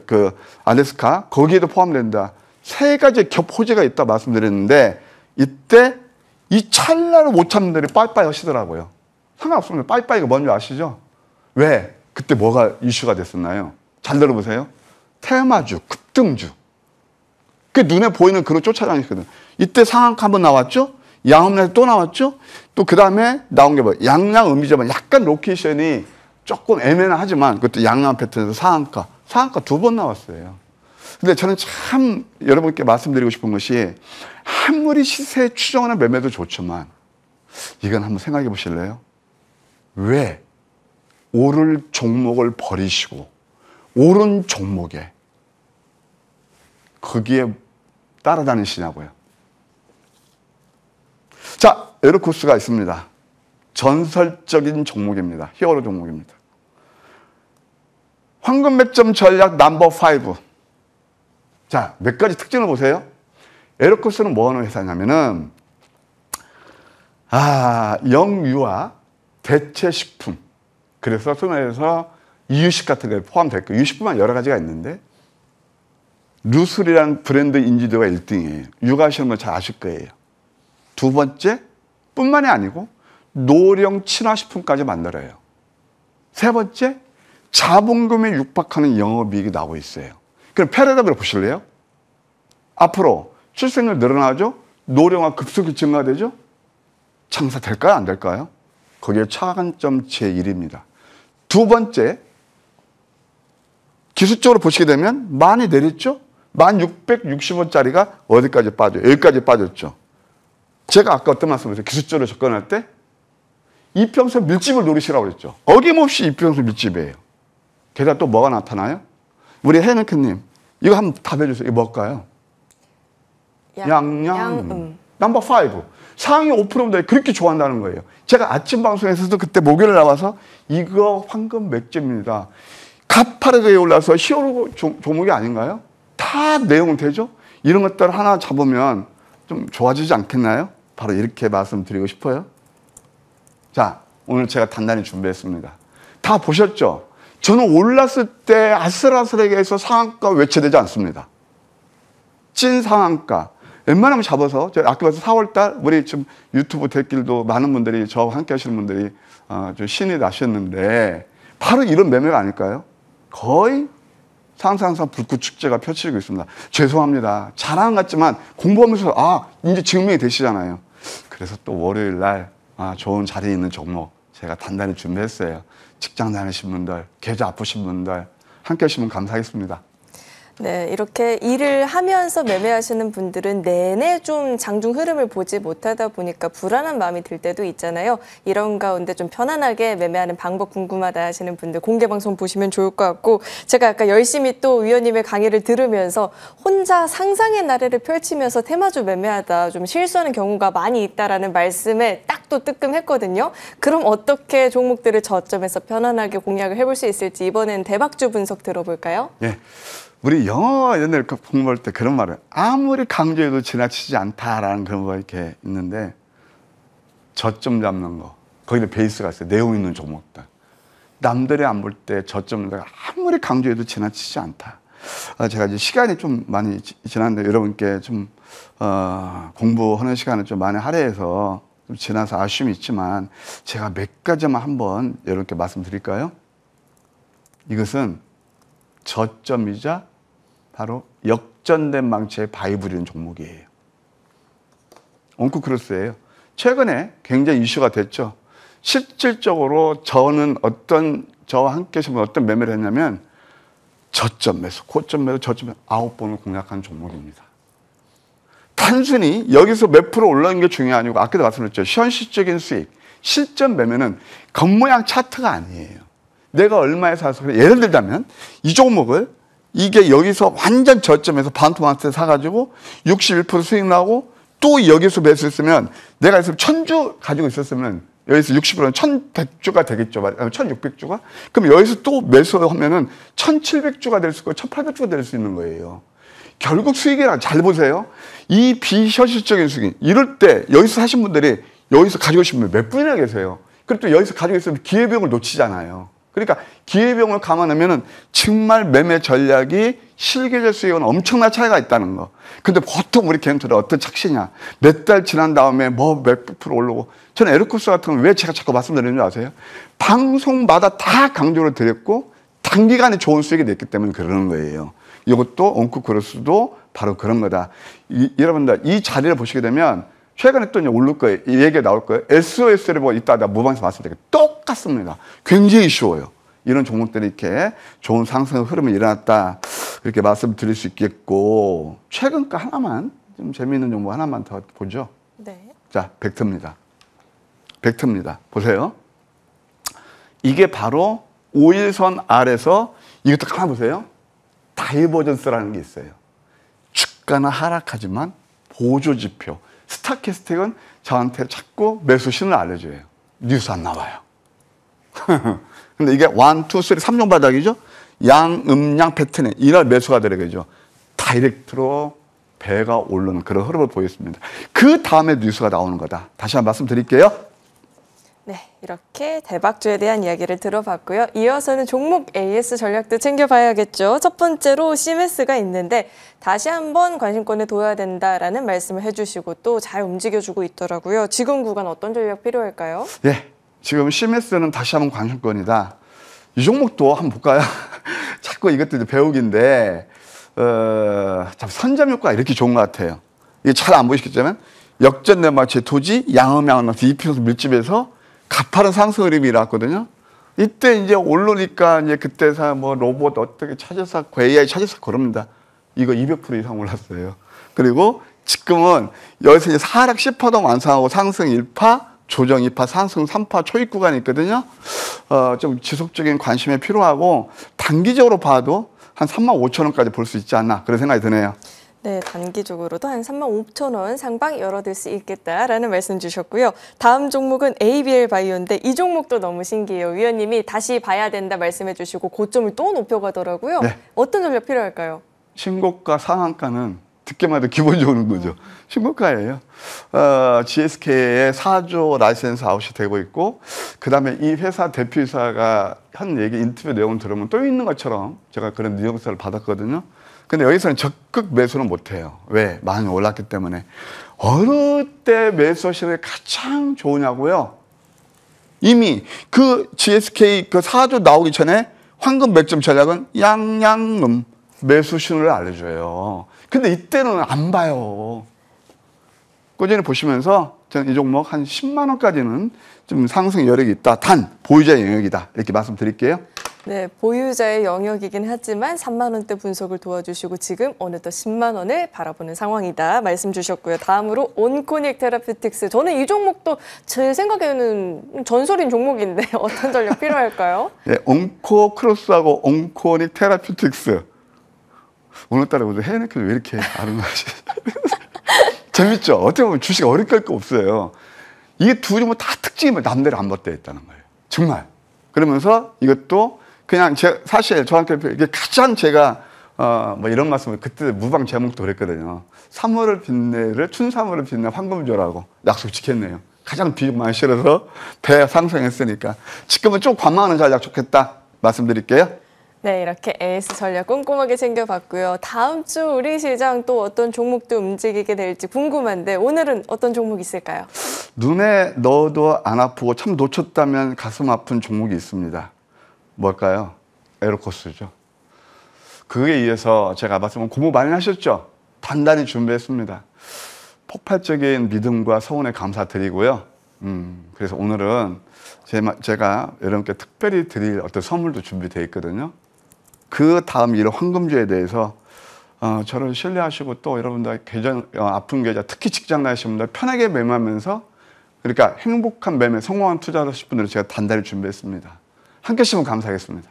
Speaker 2: 그 알래스카 거기에도 포함된다. 세 가지 겹 호재가 있다 말씀드렸는데 이때 이 찰나를 못 참는 분들이 빠이빠이 하시더라고요. 상관없습니다. 빠이빠이가 뭔지 아시죠? 왜? 그때 뭐가 이슈가 됐었나요? 잘 들어보세요. 테마주, 급등주. 그게 눈에 보이는 그런 쫓아다니거든. 이때 상한가 한번 나왔죠? 양음에서 또 나왔죠? 또 그 다음에 나온 게 뭐예요? 양양음이지만 약간 로케이션이 조금 애매하지만 그것도 양양 패턴에서 상한가 2번 나왔어요. 근데 저는 참 여러분께 말씀드리고 싶은 것이 아무리 시세 추정하는 매매도 좋지만 이건 한번 생각해 보실래요? 왜 오를 종목을 버리시고 오른 종목에 거기에 따라다니시냐고요. 자, 에어코스가 있습니다. 전설적인 종목입니다. 히어로 종목입니다. 황금 맥점 전략 넘버 5. 자, 몇 가지 특징을 보세요. 에어코스는 뭐 하는 회사냐면은 영유아 대체식품. 그래서 소위 말해서 이유식 같은 게 포함될 거예요. 이유식뿐만 여러 가지가 있는데 루슬이라는 브랜드 인지도가 1등이에요. 육아하시는 분 잘 아실 거예요. 두 번째, 뿐만이 아니고 노령 친화식품까지 만들어요. 세 번째, 자본금에 육박하는 영업이익이 나오고 있어요. 그럼 패러다임을 보실래요? 앞으로 출생률 늘어나죠? 노령화 급속히 증가되죠? 장사 될까요? 안 될까요? 거기에 차관점 제1입니다. 두 번째, 기술적으로 보시게 되면 많이 내렸죠? 1660원짜리가 어디까지 빠져요? 여기까지 빠졌죠. 제가 아까 어떤 말씀을 기술적으로 접근할 때 이평선 밀집을 노리시라고 그랬죠. 어김없이 이평선 밀집이에요. 게다가 또 뭐가 나타나요? 우리 해는크님 이거 한번 답해주세요. 이거 뭘까요? 양양 넘버 5. 상위 5%인데 그렇게 좋아한다는 거예요. 제가 아침 방송에서도 그때 목요일에 나와서 이거 황금 맥주입니다. 가파르게 올라서 히어로 종목이 아닌가요? 다 내용은 되죠? 이런 것들 하나 잡으면 좀 좋아지지 않겠나요? 바로 이렇게 말씀드리고 싶어요. 자, 오늘 제가 단단히 준비했습니다. 다 보셨죠? 저는 올랐을 때 아슬아슬하게 해서 상한가 외쳐되지 않습니다. 찐 상한가. 웬만하면 잡아서, 아까 봐서 4월달, 우리 지금 유튜브 댓글도 많은 분들이, 저와 함께 하시는 분들이 좀 신이 나셨는데, 바로 이런 매매가 아닐까요? 거의 상상상 불꽃축제가 펼쳐지고 있습니다. 죄송합니다. 자랑 같지만 공부하면서, 이제 증명이 되시잖아요. 그래서 또 월요일 날, 좋은 자리에 있는 종목, 제가 단단히 준비했어요. 직장 다니신 분들, 계좌 아프신 분들, 함께 하시면 감사하겠습니다.
Speaker 1: 네, 이렇게 일을 하면서 매매하시는 분들은 내내 좀 장중 흐름을 보지 못하다 보니까 불안한 마음이 들 때도 있잖아요. 이런 가운데 좀 편안하게 매매하는 방법 궁금하다 하시는 분들 공개 방송 보시면 좋을 것 같고, 제가 아까 열심히 또 위원님의 강의를 들으면서 혼자 상상의 나래를 펼치면서 테마주 매매하다 좀 실수하는 경우가 많이 있다라는 말씀에 딱 또 뜨끔했거든요. 그럼 어떻게 종목들을 저점에서 편안하게 공략을 해볼 수 있을지 이번엔 대박주 분석 들어볼까요?
Speaker 2: 예. 우리 영어 이런 데를 공부할 때 그런 말을 아무리 강조해도 지나치지 않다라는 그런 거 이렇게 있는데, 저점 잡는 거, 거기에 베이스가 있어요. 내용 있는 종목들. 남들이 안 볼 때 저점 내가 아무리 강조해도 지나치지 않다. 제가 이제 시간이 좀 많이 지났는데 여러분께 좀 공부하는 시간을 좀 많이 할애해서 좀 지나서 아쉬움이 있지만, 제가 몇 가지만 한번 여러분께 말씀드릴까요? 이것은 저점이자 바로 역전된 망치의 바이블이라는 종목이에요. 온쿠크로스예요. 최근에 굉장히 이슈가 됐죠. 실질적으로 저와 함께 어떤 매매를 했냐면 저점 매수, 고점 매수, 저점 매수 9번을 공략한 종목입니다. 단순히 여기서 몇 프로 올라오는 게 중요한 아니고, 아까도 말씀드렸죠. 현실적인 수익, 실전 매매는 겉모양 차트가 아니에요. 내가 얼마에 사서, 예를 들자면 이 종목을 이게 여기서 완전 저점에서 반토막스 사가지고 61% 수익 나고, 또 여기서 매수했으면, 내가 여기서 1000주 가지고 있었으면 여기서 60%는 1100주가 되겠죠. 1600주가? 그럼 여기서 또 매수하면은 1700주가 될 수 있고 1800주가 될 수 있는 거예요. 결국 수익이랑 잘 보세요. 이 비현실적인 수익. 이럴 때 여기서 사신 분들이 여기서 가지고 계신 분 몇 분이나 계세요. 그리고 또 여기서 가지고 있으면 기회비용을 놓치잖아요. 그러니까 기회비용을 감안하면은 정말 매매 전략이 실계절 수익은 엄청난 차이가 있다는 거. 근데 보통 우리 개인들은 어떤 착시냐. 몇 달 지난 다음에 뭐 몇 프로 오르고. 저는 에르쿠스 같은 건 왜 제가 자꾸 말씀드리는 줄 아세요? 방송마다 다 강조를 드렸고 단기간에 좋은 수익이 냈기 때문에 그러는 거예요. 이것도 온쿠크로스도 바로 그런 거다. 여러분들 이 자리를 보시게 되면 최근에 또 이제 오를 거예요. 이 얘기가 나올 거예요. SOS를 보고 이따 무방에서 말씀드릴게요. 똑같습니다. 굉장히 쉬워요. 이런 종목들이 이렇게 좋은 상승 흐름이 일어났다. 이렇게 말씀드릴 수 있겠고, 최근 거 하나만, 좀 재미있는 종목 하나만 더 보죠.
Speaker 1: 네.
Speaker 2: 자, 벡터입니다. 벡터입니다. 보세요. 이게 바로 5일선 아래서, 이것도 가만 보세요. 다이버전스라는 게 있어요. 주가는 하락하지만 보조지표. 스타캐스틱은 저한테 자꾸 매수 신을 알려줘요. 뉴스 안 나와요. 근데 이게 1, 2, 3, 3종 바닥이죠. 양음양 패턴에 이날 매수가 들어가죠. 다이렉트로 배가 오르는 그런 흐름을 보였습니다. 그 다음에 뉴스가 나오는 거다. 다시 한번 말씀드릴게요.
Speaker 1: 네, 이렇게 대박주에 대한 이야기를 들어봤고요. 이어서는 종목 AS 전략도 챙겨봐야겠죠. 첫 번째로 CMS가 있는데 다시 한번 관심권을 둬야 된다라는 말씀을 해주시고 또 잘 움직여주고 있더라고요. 지금 구간 어떤 전략 필요할까요?
Speaker 2: 네, 지금 CMS는 다시 한번 관심권이다. 이 종목도 한번 볼까요? 자꾸 이것도 배우기인데 참 선점 효과가 이렇게 좋은 것 같아요. 이게 잘 안 보이시겠지만 역전된 마치 토지 양음양은 이평선 밀집에서 가파른 상승 흐름이 일어났거든요. 이때 이제 오르니까 이제 그때사 뭐 로봇 어떻게 찾아서 AI 찾아서 그럽니다. 이거 200% 이상 올랐어요. 그리고 지금은 여기서 이제 하락 10%도 완성하고 상승 1%, 조정 2%, 상승 3% 초입 구간이 있거든요. 좀 지속적인 관심이 필요하고 단기적으로 봐도 한 35,000원까지 볼 수 있지 않나 그런 생각이 드네요.
Speaker 1: 네, 단기적으로도 한 35,000원 상방 열어둘 수 있겠다라는 말씀 주셨고요. 다음 종목은 ABL 바이오인데 이 종목도 너무 신기해요. 위원님이 다시 봐야 된다 말씀해 주시고 고점을 또 높여가더라고요. 네. 어떤 전략 필요할까요?
Speaker 2: 신고가 상한가는 듣기만 해도 기분 좋은 거죠. 신고가예요. GSK의 4조 라이센스 아웃이 되고 있고, 그 다음에 이 회사 대표이사가 한 얘기 인터뷰 내용 들으면 또 있는 것처럼 제가 그런 뉘앙스를 받았거든요. 근데 여기서는 적극 매수는 못해요. 왜? 많이 올랐기 때문에. 어느 때 매수하시는 게 가장 좋으냐고요? 이미 그 GSK 그 4조 나오기 전에 황금 맥점 전략은 양양음 매수 신호를 알려줘요. 근데 이때는 안 봐요. 꾸준히 보시면서 저는 이 종목 한 10만 원까지는 좀 상승 여력이 있다. 단 보유자 영역이다. 이렇게 말씀드릴게요.
Speaker 1: 네, 보유자의 영역이긴 하지만 3만 원대 분석을 도와주시고 지금 어느덧 10만 원을 바라보는 상황이다 말씀 주셨고요. 다음으로 온코닉 테라피틱스. 저는 이 종목도 제 생각에는 전설인 종목인데 어떤 전략 필요할까요?
Speaker 2: 네, 온코 크로스하고 온코닉 테라피틱스. 오늘따라 해외니까 왜 이렇게 아름다우시 재밌죠? 어떻게 보면 주식 어릴 거 없어요. 이게 두 종목 다 특징이 남대로 안 벗대 있다는 거예요. 정말. 그러면서 이것도 그냥 사실 저한테 이게 가장 제가 뭐 이런 말씀을 그때 무방 제목도 그랬거든요. 3월을 빛내를 춘3월을 빛내 황금조라고 약속 지켰네요. 가장 비중 많이 실어서 배 상승했으니까 지금은 좀 관망하는 전략 좋겠다 말씀드릴게요.
Speaker 1: 네, 이렇게 AS 전략 꼼꼼하게 챙겨봤고요. 다음 주 우리 시장 또 어떤 종목도 움직이게 될지 궁금한데 오늘은 어떤 종목 있을까요?
Speaker 2: 눈에 넣어도 안 아프고 참 놓쳤다면 가슴 아픈 종목이 있습니다. 뭘까요? 에어코스죠. 그에 의해서 제가 말씀은 공부 많이 하셨죠? 단단히 준비했습니다. 폭발적인 믿음과 서운에 감사드리고요. 그래서 오늘은 제가 여러분께 특별히 드릴 어떤 선물도 준비되어 있거든요. 그 다음 이런 황금주에 대해서 저를 신뢰하시고 또 여러분들 아픈 계좌, 특히 직장 다니시는 분들 편하게 매매하면서 그러니까 행복한 매매, 성공한 투자하실 분들을 제가 단단히 준비했습니다. 함께 하시면 감사하겠습니다.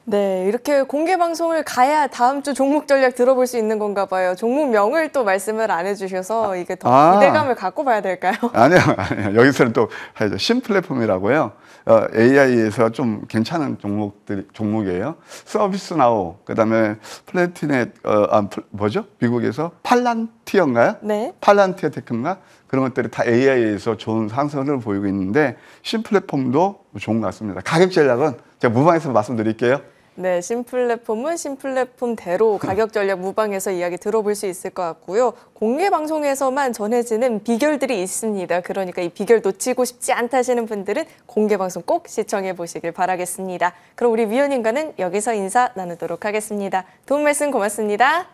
Speaker 1: 네, 이렇게 공개 방송을 가야 다음 주 종목 전략 들어볼 수 있는 건가 봐요. 종목명을 또 말씀을 안 해주셔서 이게 더 기대감을 갖고 봐야 될까요?
Speaker 2: 아니요. 여기서는 또 해야죠. 신플랫폼이라고요. AI에서 좀 괜찮은 종목이에요. 서비스나우, 그다음에 플래티넷, 뭐죠? 미국에서 팔란티어인가요?
Speaker 1: 네.
Speaker 2: 팔란티어 테크인가? 그런 것들이 다 AI에서 좋은 상승을 보이고 있는데 신플랫폼도 좋은 것 같습니다. 가격 전략은 제가 무방에서 말씀드릴게요.
Speaker 1: 네, 신플랫폼은 신플랫폼대로 가격 전략 무방에서 이야기 들어볼 수 있을 것 같고요. 공개 방송에서만 전해지는 비결들이 있습니다. 그러니까 이 비결 놓치고 싶지 않다 하시는 분들은 공개 방송 꼭 시청해 보시길 바라겠습니다. 그럼 우리 위원님과는 여기서 인사 나누도록 하겠습니다. 도움 말씀 고맙습니다.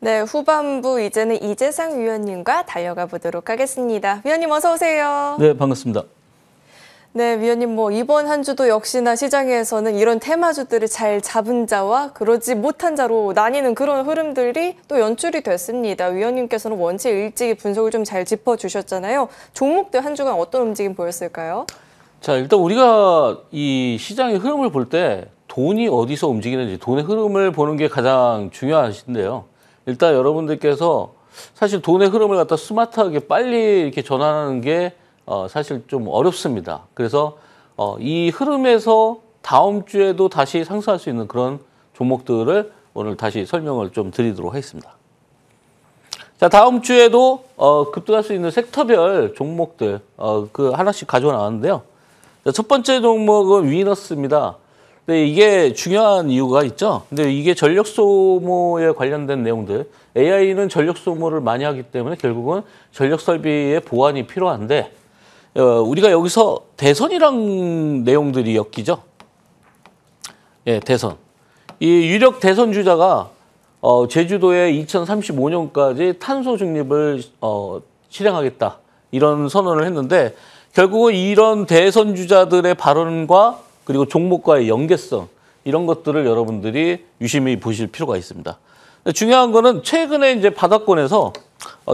Speaker 1: 네, 후반부 이제는 이재상 위원님과 달려가 보도록 하겠습니다. 위원님 어서 오세요.
Speaker 3: 네, 반갑습니다.
Speaker 1: 네, 위원님 이번 한 주도 역시나 시장에서는 이런 테마주들을 잘 잡은 자와 그러지 못한 자로 나뉘는 그런 흐름들이 또 연출이 됐습니다. 위원님께서는 원체 일찍이 분석을 좀 잘 짚어주셨잖아요. 종목들 한 주간 어떤 움직임 보였을까요?
Speaker 3: 자, 일단 우리가 이 시장의 흐름을 볼 때 돈이 어디서 움직이는지 돈의 흐름을 보는 게 가장 중요하신데요. 일단 여러분들께서 사실 돈의 흐름을 갖다 스마트하게 빨리 이렇게 전환하는 게 사실 좀 어렵습니다. 그래서 이 흐름에서 다음 주에도 다시 상승할 수 있는 그런 종목들을 오늘 다시 설명을 좀 드리도록 하겠습니다. 자, 다음 주에도 급등할 수 있는 섹터별 종목들 그 하나씩 가져와 나왔는데요. 자, 첫 번째 종목은 위너스입니다. 근데 이게 중요한 이유가 있죠. 근데 이게 전력 소모에 관련된 내용들, AI는 전력 소모를 많이 하기 때문에 결국은 전력 설비의 보완이 필요한데 우리가 여기서 대선이랑 내용들이 엮이죠. 예, 대선. 이 유력 대선 주자가 제주도에 2035년까지 탄소 중립을 실행하겠다 이런 선언을 했는데 결국은 이런 대선 주자들의 발언과 그리고 종목과의 연계성 이런 것들을 여러분들이 유심히 보실 필요가 있습니다. 중요한 거는 최근에 이제 바닥권에서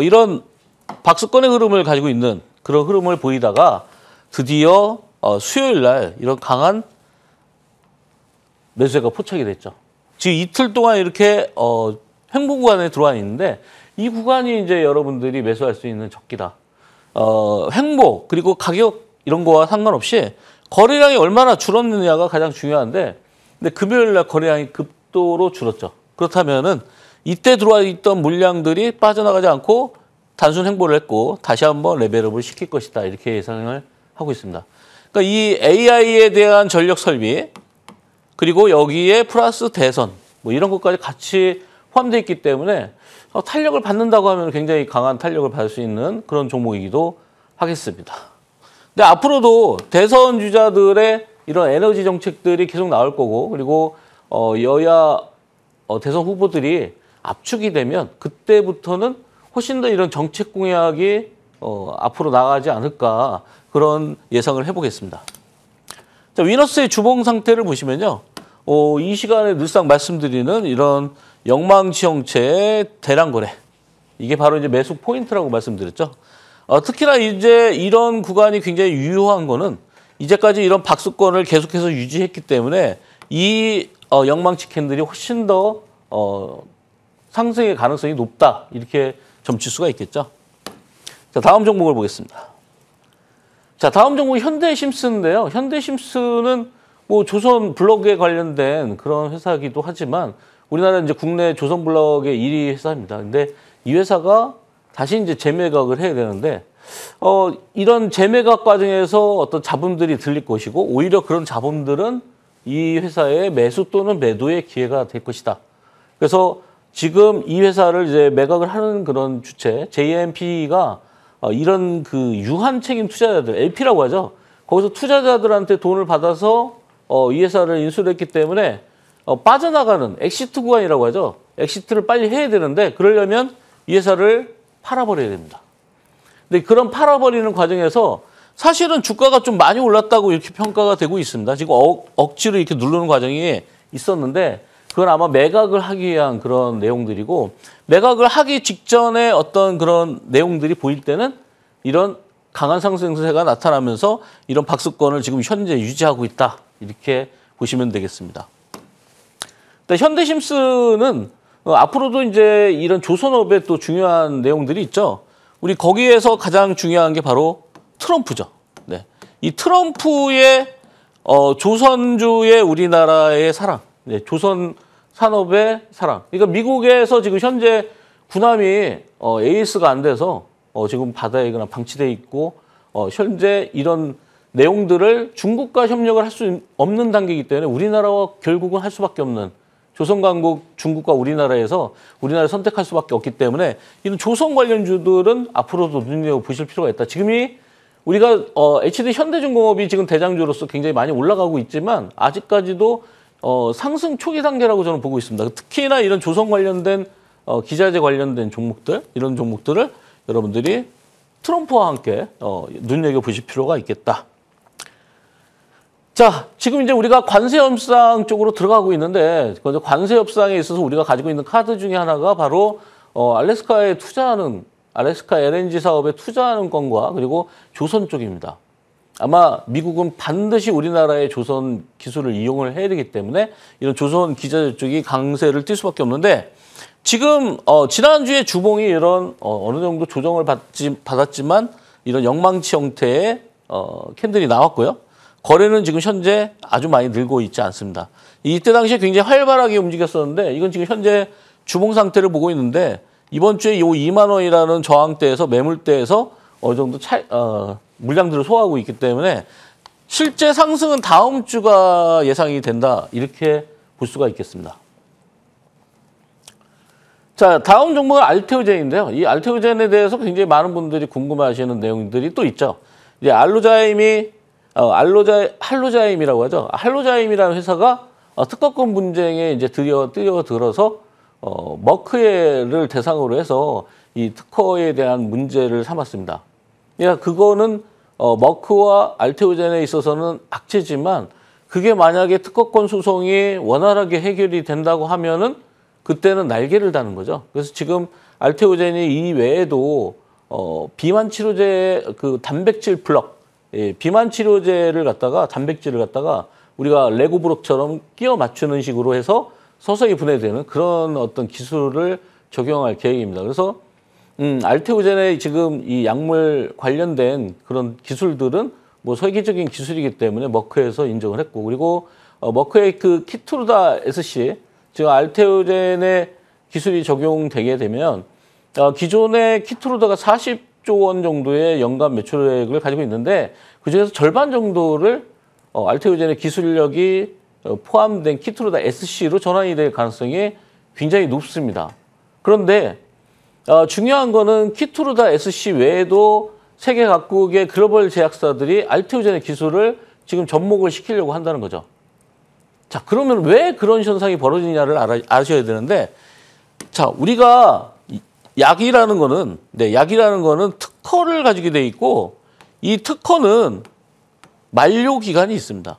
Speaker 3: 이런 박스권의 흐름을 가지고 있는 그런 흐름을 보이다가 드디어 수요일 날 이런 강한 매수세가 포착이 됐죠. 지금 이틀 동안 이렇게 횡보 구간에 들어와 있는데 이 구간이 이제 여러분들이 매수할 수 있는 적기다. 횡보 그리고 가격 이런 거와 상관없이 거래량이 얼마나 줄었느냐가 가장 중요한데 근데 금요일 날 거래량이 급도로 줄었죠. 그렇다면은 이때 들어와 있던 물량들이 빠져나가지 않고 단순 횡보를 했고 다시 한번 레벨업을 시킬 것이다. 이렇게 예상을 하고 있습니다. 그러니까 이 AI에 대한 전력 설비 그리고 여기에 플러스 대선 뭐 이런 것까지 같이 포함되어 있기 때문에 탄력을 받는다고 하면 굉장히 강한 탄력을 받을 수 있는 그런 종목이기도 하겠습니다. 근데 앞으로도 대선 주자들의 이런 에너지 정책들이 계속 나올 거고 그리고 여야 대선 후보들이 압축이 되면 그때부터는 훨씬 더 이런 정책 공약이 앞으로 나가지 않을까 그런 예상을 해보겠습니다. 자, 위너스의 주봉 상태를 보시면요. 이 시간에 늘상 말씀드리는 이런 영망치 형체의 대량 거래. 이게 바로 이제 매수 포인트라고 말씀드렸죠. 특히나 이제 이런 구간이 굉장히 유효한 거는 이제까지 이런 박스권을 계속해서 유지했기 때문에 이 영망치 캔들이 훨씬 더 상승의 가능성이 높다. 이렇게 점칠 수가 있겠죠. 자, 다음 종목을 보겠습니다. 자, 다음 종목은 현대심스인데요. 현대심스는 뭐 조선 블록에 관련된 그런 회사이기도 하지만 우리나라 이제 국내 조선 블록의 1위 회사입니다. 근데 이 회사가 다시 이제 재매각을 해야 되는데 이런 재매각 과정에서 어떤 자본들이 들릴 것이고 오히려 그런 자본들은 이 회사의 매수 또는 매도의 기회가 될 것이다. 그래서 지금 이 회사를 이제 매각을 하는 그런 주체 JMP가 이런 그 유한 책임 투자자들 LP라고 하죠. 거기서 투자자들한테 돈을 받아서 이 회사를 인수를 했기 때문에 빠져나가는 엑시트 구간이라고 하죠. 엑시트를 빨리 해야 되는데 그러려면 이 회사를 팔아버려야 됩니다. 근데 그런 팔아버리는 과정에서 사실은 주가가 좀 많이 올랐다고 이렇게 평가가 되고 있습니다. 지금 억지로 이렇게 누르는 과정이 있었는데 그건 아마 매각을 하기 위한 그런 내용들이고 매각을 하기 직전에 어떤 그런 내용들이 보일 때는 이런 강한 상승세가 나타나면서 이런 박스권을 지금 현재 유지하고 있다. 이렇게 보시면 되겠습니다. 현대심스는 앞으로도 이제 이런 조선업의 또 중요한 내용들이 있죠. 우리 거기에서 가장 중요한 게 바로 트럼프죠. 네. 이 트럼프의 조선주의 우리나라의 사랑, 네. 조선 산업의 사랑. 그러니까 미국에서 지금 현재 군함이 에이스가 안 돼서 지금 바다에 그냥 방치돼 있고 현재 이런 내용들을 중국과 협력을 할 수 없는 단계이기 때문에 우리나라와 결국은 할 수밖에 없는 조선강국 중국과 우리나라에서 우리나라를 선택할 수밖에 없기 때문에 이런 조선 관련주들은 앞으로도 눈여겨보실 필요가 있다. 지금이 우리가 HD 현대중공업이 지금 대장주로서 굉장히 많이 올라가고 있지만 아직까지도 상승 초기 단계라고 저는 보고 있습니다. 특히나 이런 조선 관련된 기자재 관련된 종목들 이런 종목들을 여러분들이 트럼프와 함께 눈여겨보실 필요가 있겠다. 자, 지금 이제 우리가 관세 협상 쪽으로 들어가고 있는데 관세 협상에 있어서 우리가 가지고 있는 카드 중에 하나가 바로 알래스카에 투자하는 알래스카 LNG 사업에 투자하는 건과 그리고 조선 쪽입니다. 아마 미국은 반드시 우리나라의 조선 기술을 이용을 해야 되기 때문에 이런 조선 기자재 쪽이 강세를 띌 수밖에 없는데 지금 지난주에 주봉이 이런 어느 정도 조정을 받았지만 이런 영망치 형태의 캔들이 나왔고요. 거래는 지금 현재 아주 많이 늘고 있지 않습니다. 이때 당시에 굉장히 활발하게 움직였었는데 이건 지금 현재 주봉 상태를 보고 있는데 이번 주에 이 2만 원이라는 저항대에서 매물대에서 어느 정도 물량들을 소화하고 있기 때문에 실제 상승은 다음 주가 예상이 된다. 이렇게 볼 수가 있겠습니다. 자, 다음 종목은 알테오젠인데요. 이 알테오젠에 대해서 굉장히 많은 분들이 궁금해하시는 내용들이 또 있죠. 이제 할로자임이라고 하죠. 할로자임이라는 회사가 특허권 분쟁에 이제 뛰어들어서 머크를 대상으로 해서 이 특허에 대한 문제를 삼았습니다. 그러니까 그거는 머크와 알테오젠에 있어서는 악재지만 그게 만약에 특허권 소송이 원활하게 해결이 된다고 하면은 그때는 날개를 다는 거죠. 그래서 지금 알테오젠이 이 외에도 비만 치료제 그 단백질 블럭, 비만 치료제를 갖다가 단백질을 갖다가 우리가 레고 브록처럼 끼워 맞추는 식으로 해서 서서히 분해되는 그런 어떤 기술을 적용할 계획입니다. 그래서 알테오젠의 지금 이 약물 관련된 그런 기술들은 뭐 세계적인 기술이기 때문에 머크에서 인정을 했고, 그리고 머크의 그 키투르다 SC, 즉 알테오젠의 기술이 적용되게 되면 기존의 키투르다가 40조 원 정도의 연간 매출액을 가지고 있는데 그중에서 절반 정도를 알테오젠의 기술력이 포함된 키투르다 SC로 전환이 될 가능성이 굉장히 높습니다. 그런데 중요한 거는 키투르다 SC 외에도 세계 각국의 글로벌 제약사들이 알테오젠의 기술을 지금 접목을 시키려고 한다는 거죠. 자, 그러면 왜 그런 현상이 벌어지냐를 아셔야 되는데, 자, 우리가 약이라는 거는 특허를 가지게 돼 있고, 이 특허는 만료 기간이 있습니다.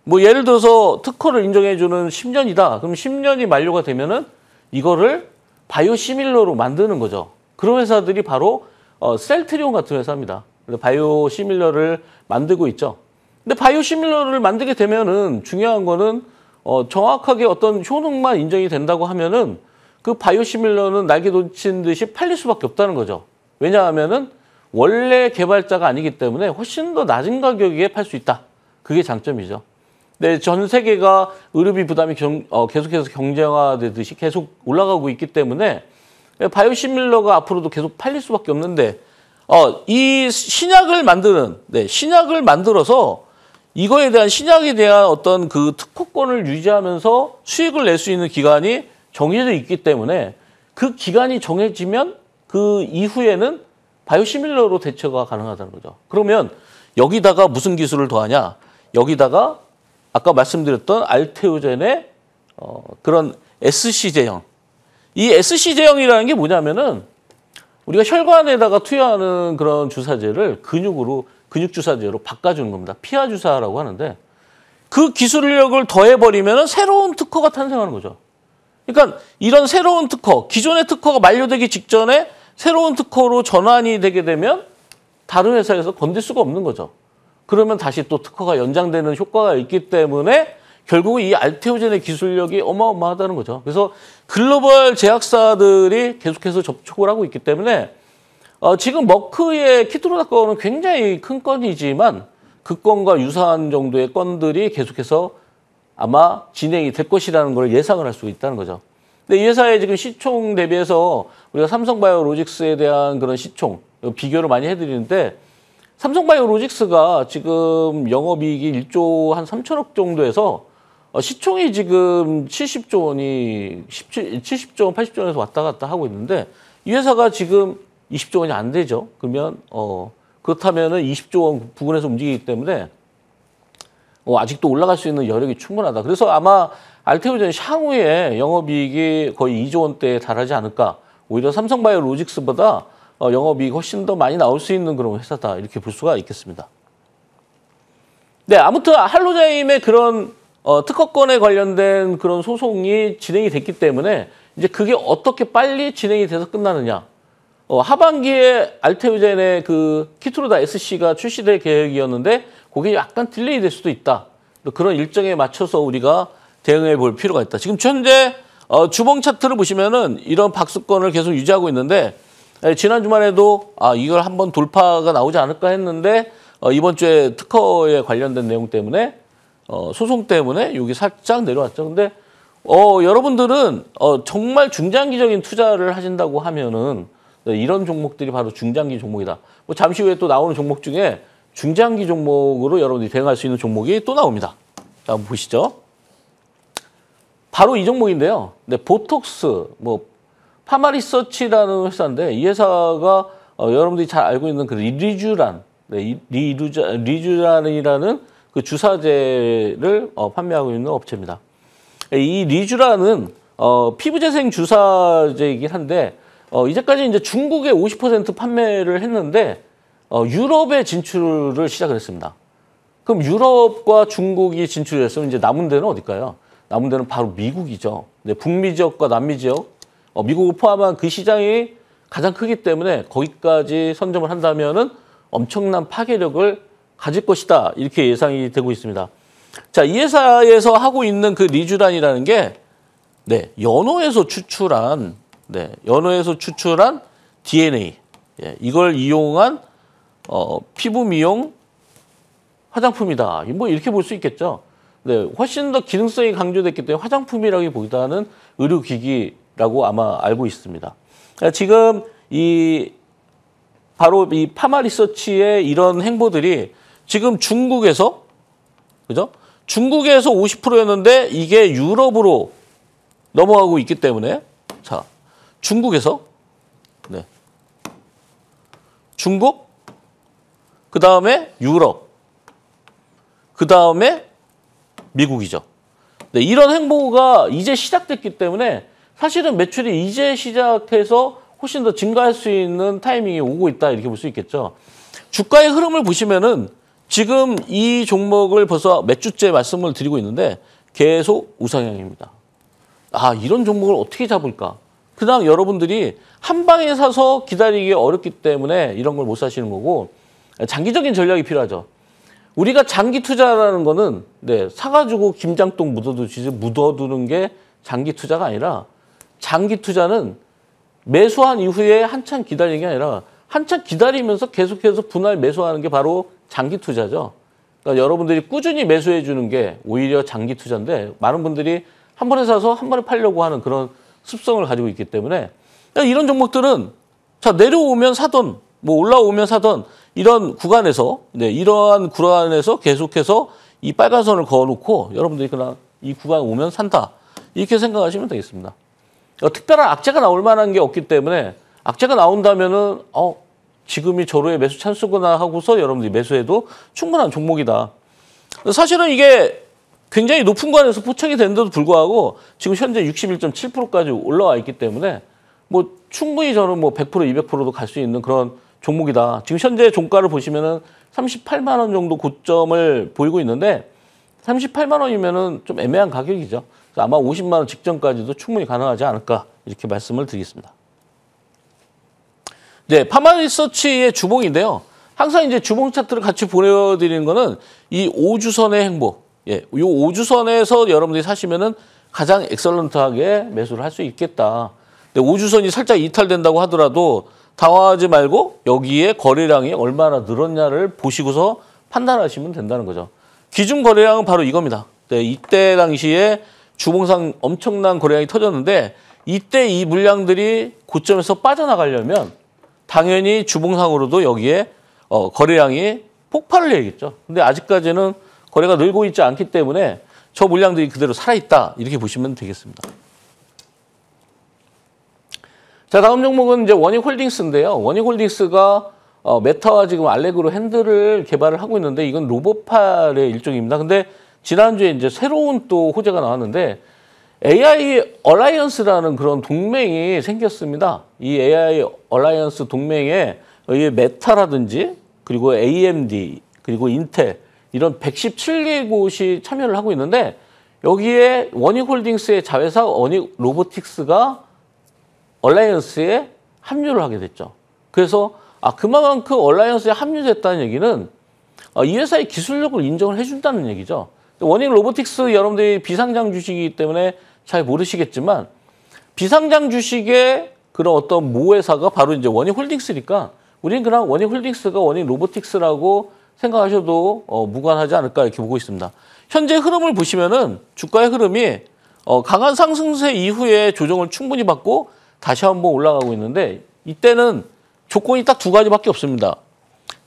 Speaker 3: 뭐 예를 들어서 특허를 인정해주는 10년이다. 그럼 10년이 만료가 되면은 이거를 바이오시밀러로 만드는 거죠. 그런 회사들이 바로 셀트리온 같은 회사입니다. 바이오시밀러를 만들고 있죠. 근데 바이오시밀러를 만들게 되면은 중요한 거는 정확하게 어떤 효능만 인정이 된다고 하면은 그 바이오시밀러는 날개 돋친 듯이 팔릴 수밖에 없다는 거죠. 왜냐하면은 원래 개발자가 아니기 때문에 훨씬 더 낮은 가격에 팔 수 있다. 그게 장점이죠. 네, 전 세계가 의료비 부담이 계속해서 경쟁화되듯이 계속 올라가고 있기 때문에 바이오시밀러가 앞으로도 계속 팔릴 수밖에 없는데 이 신약을 만들어서 이거에 대한 신약에 대한 어떤 그 특허권을 유지하면서 수익을 낼 수 있는 기간이 정해져 있기 때문에 그 기간이 정해지면 그 이후에는 바이오시밀러로 대처가 가능하다는 거죠. 그러면 여기다가 무슨 기술을 더하냐? 여기다가 아까 말씀드렸던 알테오젠의 그런 SC 제형. 이 SC 제형이라는 게 뭐냐면은 우리가 혈관에다가 투여하는 그런 주사제를 근육 주사제로 바꿔주는 겁니다. 피하 주사라고 하는데 그 기술력을 더해버리면 새로운 특허가 탄생하는 거죠. 그러니까 이런 새로운 특허, 기존의 특허가 만료되기 직전에 새로운 특허로 전환이 되게 되면 다른 회사에서 건들 수가 없는 거죠. 그러면 다시 또 특허가 연장되는 효과가 있기 때문에 결국은 이 알테오젠의 기술력이 어마어마하다는 거죠. 그래서 글로벌 제약사들이 계속해서 접촉을 하고 있기 때문에 지금 머크의 키투르다 건은 굉장히 큰 건이지만 그 건과 유사한 정도의 건들이 계속해서 아마 진행이 될 것이라는 걸 예상을 할 수 있다는 거죠. 근데 이 회사의 지금 시총 대비해서 우리가 삼성바이오로직스에 대한 그런 시총 비교를 많이 해드리는데 삼성바이오로직스가 지금 영업이익이 1조 한 3천억 정도에서 시총이 지금 70조 원이 70조 원, 80조 원에서 왔다 갔다 하고 있는데 이 회사가 지금 20조 원이 안 되죠. 그러면 그렇다면은 20조 원 부근에서 움직이기 때문에 아직도 올라갈 수 있는 여력이 충분하다. 그래서 아마 알테오젠 향후에 영업이익이 거의 2조 원대에 달하지 않을까. 오히려 삼성바이오로직스보다 영업이익 훨씬 더 많이 나올 수 있는 그런 회사다. 이렇게 볼 수가 있겠습니다. 네, 아무튼 할로자임의 그런 특허권에 관련된 그런 소송이 진행이 됐기 때문에 이제 그게 어떻게 빨리 진행이 돼서 끝나느냐. 하반기에 알테오젠의 그 키투르다 SC가 출시될 계획이었는데 그게 약간 딜레이 될 수도 있다. 그런 일정에 맞춰서 우리가 대응해 볼 필요가 있다. 지금 현재 주봉 차트를 보시면은 이런 박스권을 계속 유지하고 있는데 지난 주말에도 이걸 한번 돌파가 나오지 않을까 했는데 이번 주에 특허에 관련된 내용 때문에 소송 때문에 여기 살짝 내려왔죠. 근데 여러분들은 정말 중장기적인 투자를 하신다고 하면은 이런 종목들이 바로 중장기 종목이다. 뭐 잠시 후에 또 나오는 종목 중에 중장기 종목으로 여러분들이 대응할 수 있는 종목이 또 나옵니다. 자, 한번 보시죠. 바로 이 종목인데요. 네, 보톡스, 파마리서치라는 회사인데 이 회사가 여러분들이 잘 알고 있는 그 리쥬란, 네, 리주란이라는 그 주사제를 판매하고 있는 업체입니다. 이 리주란은 피부재생 주사제이긴 한데 이제까지 이제 중국에 50% 판매를 했는데 유럽에 진출을 시작을 했습니다. 그럼 유럽과 중국이 진출했으면 이제 남은 데는 어딜까요? 남은 데는 바로 미국이죠. 네, 북미 지역과 남미 지역, 미국을 포함한 그 시장이 가장 크기 때문에 거기까지 선점을 한다면은 엄청난 파괴력을 가질 것이다. 이렇게 예상이 되고 있습니다. 자, 이 회사에서 하고 있는 그 리주란이라는 게 네, 연어에서 추출한 DNA, 예, 이걸 이용한 피부 미용 화장품이다. 뭐 이렇게 볼 수 있겠죠. 네, 훨씬 더 기능성이 강조됐기 때문에 화장품이라기보다는 의료기기라고 아마 알고 있습니다. 지금 바로 이 파마 리서치의 이런 행보들이 지금 중국에서, 그죠? 중국에서 50%였는데 이게 유럽으로 넘어가고 있기 때문에, 자, 중국에서, 네. 중국, 그 다음에 유럽, 그 다음에 미국이죠. 네, 이런 행보가 이제 시작됐기 때문에 사실은 매출이 이제 시작해서 훨씬 더 증가할 수 있는 타이밍이 오고 있다 이렇게 볼 수 있겠죠. 주가의 흐름을 보시면은 지금 이 종목을 벌써 몇 주째 말씀을 드리고 있는데 계속 우상향입니다. 아, 이런 종목을 어떻게 잡을까? 그냥 여러분들이 한 방에 사서 기다리기 어렵기 때문에 이런 걸 못 사시는 거고 장기적인 전략이 필요하죠. 우리가 장기 투자라는 거는 네, 사가지고 김장동 묻어두는 게 장기 투자가 아니라 장기 투자는 매수한 이후에 한참 기다리는 게 아니라 한참 기다리면서 계속해서 분할 매수하는 게 바로 장기 투자죠. 그러니까 여러분들이 꾸준히 매수해 주는 게 오히려 장기 투자인데 많은 분들이 한 번에 사서 한 번에 팔려고 하는 그런 습성을 가지고 있기 때문에 이런 종목들은 자 내려오면 사던 뭐 올라오면 사던 이런 구간에서 네, 이러한 구간에서 계속해서 이 빨간 선을 그어놓고 여러분들이 그냥 이 구간 오면 산다 이렇게 생각하시면 되겠습니다. 특별한 악재가 나올 만한 게 없기 때문에 악재가 나온다면은 지금이 저로의 매수 찬스구나 하고서 여러분들이 매수해도 충분한 종목이다. 사실은 이게 굉장히 높은 구간에서 포착이 되는데도 불구하고 지금 현재 61.7%까지 올라와 있기 때문에 뭐 충분히 저는 뭐 100% 200%도 갈 수 있는 그런 종목이다. 지금 현재 종가를 보시면은 38만 원 정도 고점을 보이고 있는데 38만 원이면은 좀 애매한 가격이죠. 아마 50만 원 직전까지도 충분히 가능하지 않을까 이렇게 말씀을 드리겠습니다. 네, 파마 리서치의 주봉인데요. 항상 이제 주봉 차트를 같이 보여드리는 거는 이 5주선의 행보. 예, 이 5주선에서 여러분들이 사시면은 가장 엑설런트하게 매수를 할 수 있겠다. 네, 5주선이 살짝 이탈된다고 하더라도 당황하지 말고 여기에 거래량이 얼마나 늘었냐를 보시고서 판단하시면 된다는 거죠. 기준 거래량은 바로 이겁니다. 네, 이때 당시에 주봉상 엄청난 거래량이 터졌는데 이때 이 물량들이 고점에서 빠져나가려면 당연히 주봉상으로도 여기에 거래량이 폭발을 해야겠죠. 근데 아직까지는 거래가 늘고 있지 않기 때문에 저 물량들이 그대로 살아있다 이렇게 보시면 되겠습니다. 자, 다음 종목은 이제 원익홀딩스인데요. 원익홀딩스가 메타와 지금 알레그로 핸들을 개발을 하고 있는데 이건 로봇팔의 일종입니다. 근데 지난주에 이제 새로운 또 호재가 나왔는데 AI 얼라이언스라는 그런 동맹이 생겼습니다. 이 AI 얼라이언스 동맹에 메타라든지 그리고 AMD 그리고 인텔 이런 117개국이 참여를 하고 있는데 여기에 원익홀딩스의 자회사 원익로보틱스가 얼라이언스에 합류를 하게 됐죠. 그래서 그만큼 얼라이언스에 합류됐다는 얘기는 이 회사의 기술력을 인정을 해준다는 얘기죠. 원익로보틱스 여러분들이 비상장 주식이기 때문에 잘 모르시겠지만 비상장 주식의 그런 어떤 모회사가 바로 이제 원익홀딩스니까 우리는 그냥 원익홀딩스가 원익로보틱스라고 생각하셔도 무관하지 않을까 이렇게 보고 있습니다. 현재 흐름을 보시면은 주가의 흐름이 강한 상승세 이후에 조정을 충분히 받고 다시 한번 올라가고 있는데 이때는 조건이 딱 두 가지밖에 없습니다.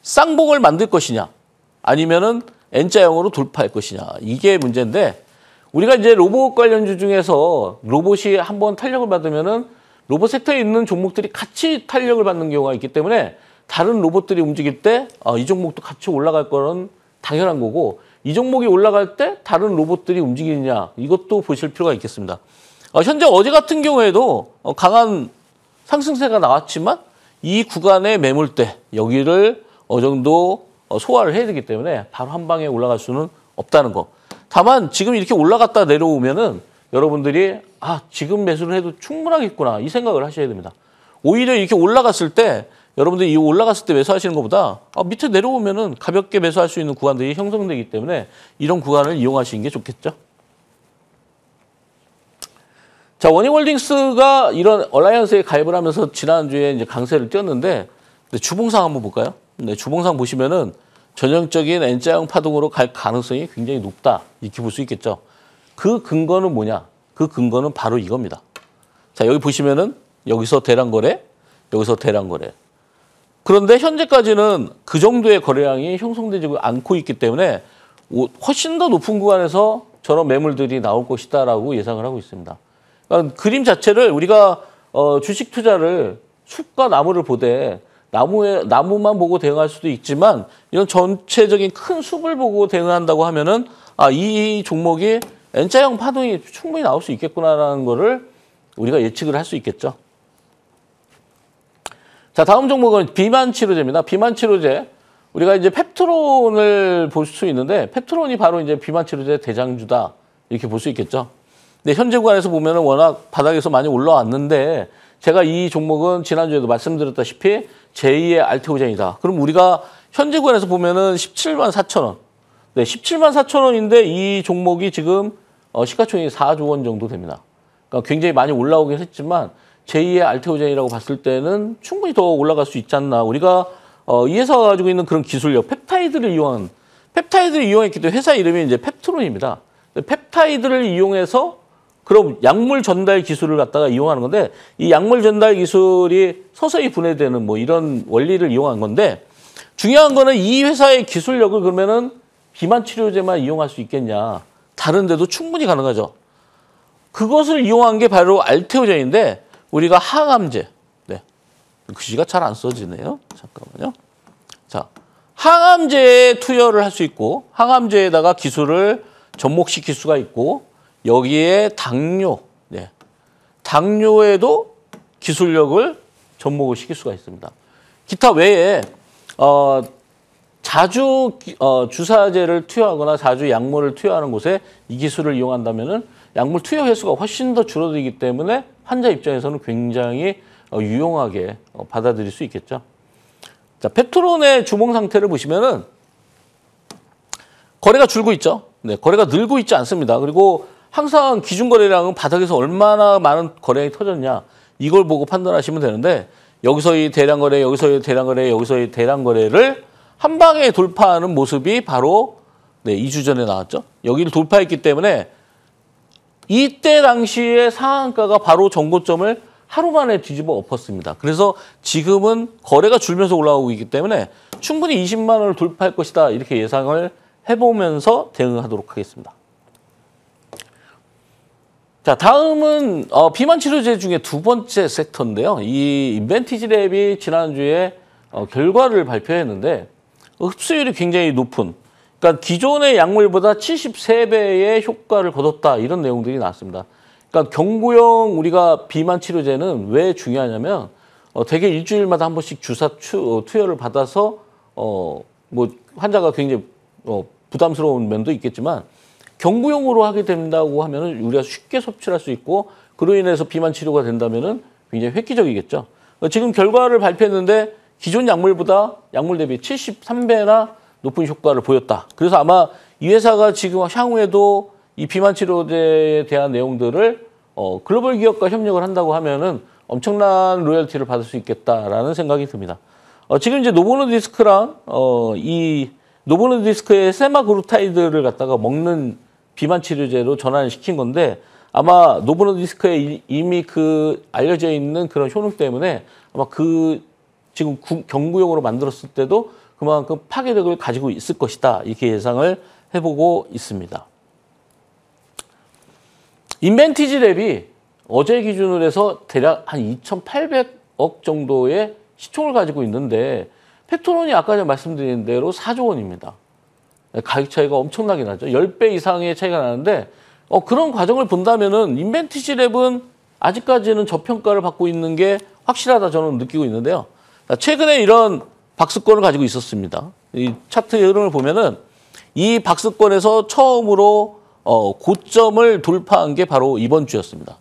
Speaker 3: 쌍봉을 만들 것이냐 아니면은 N자형으로 돌파할 것이냐 이게 문제인데 우리가 이제 로봇 관련주 중에서 로봇이 한번 탄력을 받으면은 로봇 섹터에 있는 종목들이 같이 탄력을 받는 경우가 있기 때문에 다른 로봇들이 움직일 때 이 종목도 같이 올라갈 거는 당연한 거고 이 종목이 올라갈 때 다른 로봇들이 움직이느냐 이것도 보실 필요가 있겠습니다. 현재 어제 같은 경우에도 강한 상승세가 나왔지만 이 구간의 매물대 여기를 어느 정도 소화를 해야 되기 때문에 바로 한 방에 올라갈 수는 없다는 거. 다만 지금 이렇게 올라갔다 내려오면은 여러분들이 지금 매수를 해도 충분하겠구나 이 생각을 하셔야 됩니다. 오히려 이렇게 올라갔을 때 여러분들이 이 올라갔을 때 매수하시는 것보다 밑에 내려오면은 가볍게 매수할 수 있는 구간들이 형성되기 때문에 이런 구간을 이용하시는 게 좋겠죠. 자, 원익홀딩스가 이런 얼라이언스에 가입을 하면서 지난주에 이제 강세를 띄었는데 주봉상 한번 볼까요? 네, 주봉상 보시면은 전형적인 N자형 파동으로 갈 가능성이 굉장히 높다. 이렇게 볼 수 있겠죠. 그 근거는 뭐냐? 그 근거는 바로 이겁니다. 자, 여기 보시면은 여기서 대량 거래, 여기서 대량 거래. 그런데 현재까지는 그 정도의 거래량이 형성되지 않고 있기 때문에 훨씬 더 높은 구간에서 저런 매물들이 나올 것이다라고 예상을 하고 있습니다. 그러니까 그림 자체를 우리가 주식 투자를 숲과 나무를 보되 나무만 보고 대응할 수도 있지만 이런 전체적인 큰 숲을 보고 대응한다고 하면은 이 종목이 N자형 파동이 충분히 나올 수 있겠구나라는 거를 우리가 예측을 할 수 있겠죠. 자, 다음 종목은 비만 치료제입니다. 비만 치료제. 우리가 이제 펩트론을 볼 수 있는데 펩트론이 바로 이제 비만 치료제 대장주다. 이렇게 볼 수 있겠죠. 근데 현재 구간에서 보면은 워낙 바닥에서 많이 올라왔는데 제가 이 종목은 지난주에도 말씀드렸다시피 제2의 알테오젠이다. 그럼 우리가 현재 구간에서 보면은 17만 4천 원. 네, 17만 4천 원인데 이 종목이 지금 시가총액이 4조 원 정도 됩니다. 그러니까 굉장히 많이 올라오긴 했지만 제2의 알테오젠이라고 봤을 때는 충분히 더 올라갈 수 있지 않나. 우리가 이 회사가 가지고 있는 그런 기술력, 펩타이드를 이용했기 때문에 회사 이름이 이제 펩트론입니다. 펩타이드를 이용해서 그럼 약물 전달 기술을 갖다가 이용하는 건데 이 약물 전달 기술이 서서히 분해되는 뭐 이런 원리를 이용한 건데 중요한 거는 이 회사의 기술력을 그러면은 비만 치료제만 이용할 수 있겠냐. 다른 데도 충분히 가능하죠. 그것을 이용한 게 바로 알테오젠인데 우리가 항암제. 네. 글씨가 잘 안 써지네요. 잠깐만요. 자, 항암제에 투여를 할 수 있고 항암제에다가 기술을 접목시킬 수가 있고 여기에 당뇨, 네. 당뇨에도 기술력을 접목을 시킬 수가 있습니다. 기타 외에 자주 주사제를 투여하거나 자주 약물을 투여하는 곳에 이 기술을 이용한다면은 약물 투여 횟수가 훨씬 더 줄어들기 때문에 환자 입장에서는 굉장히 유용하게 받아들일 수 있겠죠. 자, 펩트론의 주봉 상태를 보시면은 거래가 줄고 있죠. 네, 거래가 늘고 있지 않습니다. 그리고 항상 기준 거래량은 바닥에서 얼마나 많은 거래량이 터졌냐 이걸 보고 판단하시면 되는데 여기서의 대량 거래, 여기서의 대량 거래, 여기서의 대량 거래를 한 방에 돌파하는 모습이 바로 2주 전에 나왔죠. 여기를 돌파했기 때문에 이때 당시에 상한가가 바로 전고점을 하루 만에 뒤집어 엎었습니다. 그래서 지금은 거래가 줄면서 올라오고 있기 때문에 충분히 20만 원을 돌파할 것이다 이렇게 예상을 해보면서 대응하도록 하겠습니다. 자, 다음은 비만 치료제 중에 두 번째 섹터인데요. 이 인벤티지랩이 지난주에 결과를 발표했는데 흡수율이 굉장히 높은, 그러니까 기존의 약물보다 73배의 효과를 거뒀다 이런 내용들이 나왔습니다. 그러니까 경구용 우리가 비만 치료제는 왜 중요하냐면 대개 일주일마다 한 번씩 주사 투여를 받아서 뭐 환자가 굉장히 부담스러운 면도 있겠지만 경구용으로 하게 된다고 하면은 우리가 쉽게 섭취를 할 수 있고 그로 인해서 비만 치료가 된다면은 굉장히 획기적이겠죠. 지금 결과를 발표했는데 기존 약물보다 약물 대비 73배나 높은 효과를 보였다. 그래서 아마 이 회사가 지금 향후에도 이 비만 치료제에 대한 내용들을 글로벌 기업과 협력을 한다고 하면은 엄청난 로열티를 받을 수 있겠다라는 생각이 듭니다. 지금 이제 노보노디스크랑 이 노보노디스크의 세마그루타이드를 갖다가 먹는 비만 치료제로 전환을 시킨 건데 아마 노보노디스크에 이미 그 알려져 있는 그런 효능 때문에 아마 그 지금 경구용으로 만들었을 때도 그만큼 파괴력을 가지고 있을 것이다 이렇게 예상을 해보고 있습니다. 인벤티지랩이 어제 기준으로 해서 대략 한 2,800억 정도의 시총을 가지고 있는데 팩토론이 아까 전에 말씀드린 대로 4조 원입니다. 가격 차이가 엄청나게 나죠. 10배 이상의 차이가 나는데 그런 과정을 본다면은 인벤티지랩은 아직까지는 저평가를 받고 있는 게 확실하다 저는 느끼고 있는데요. 최근에 이런 박스권을 가지고 있었습니다. 이 차트의 흐름을 보면은 이 박스권에서 처음으로 고점을 돌파한 게 바로 이번 주였습니다.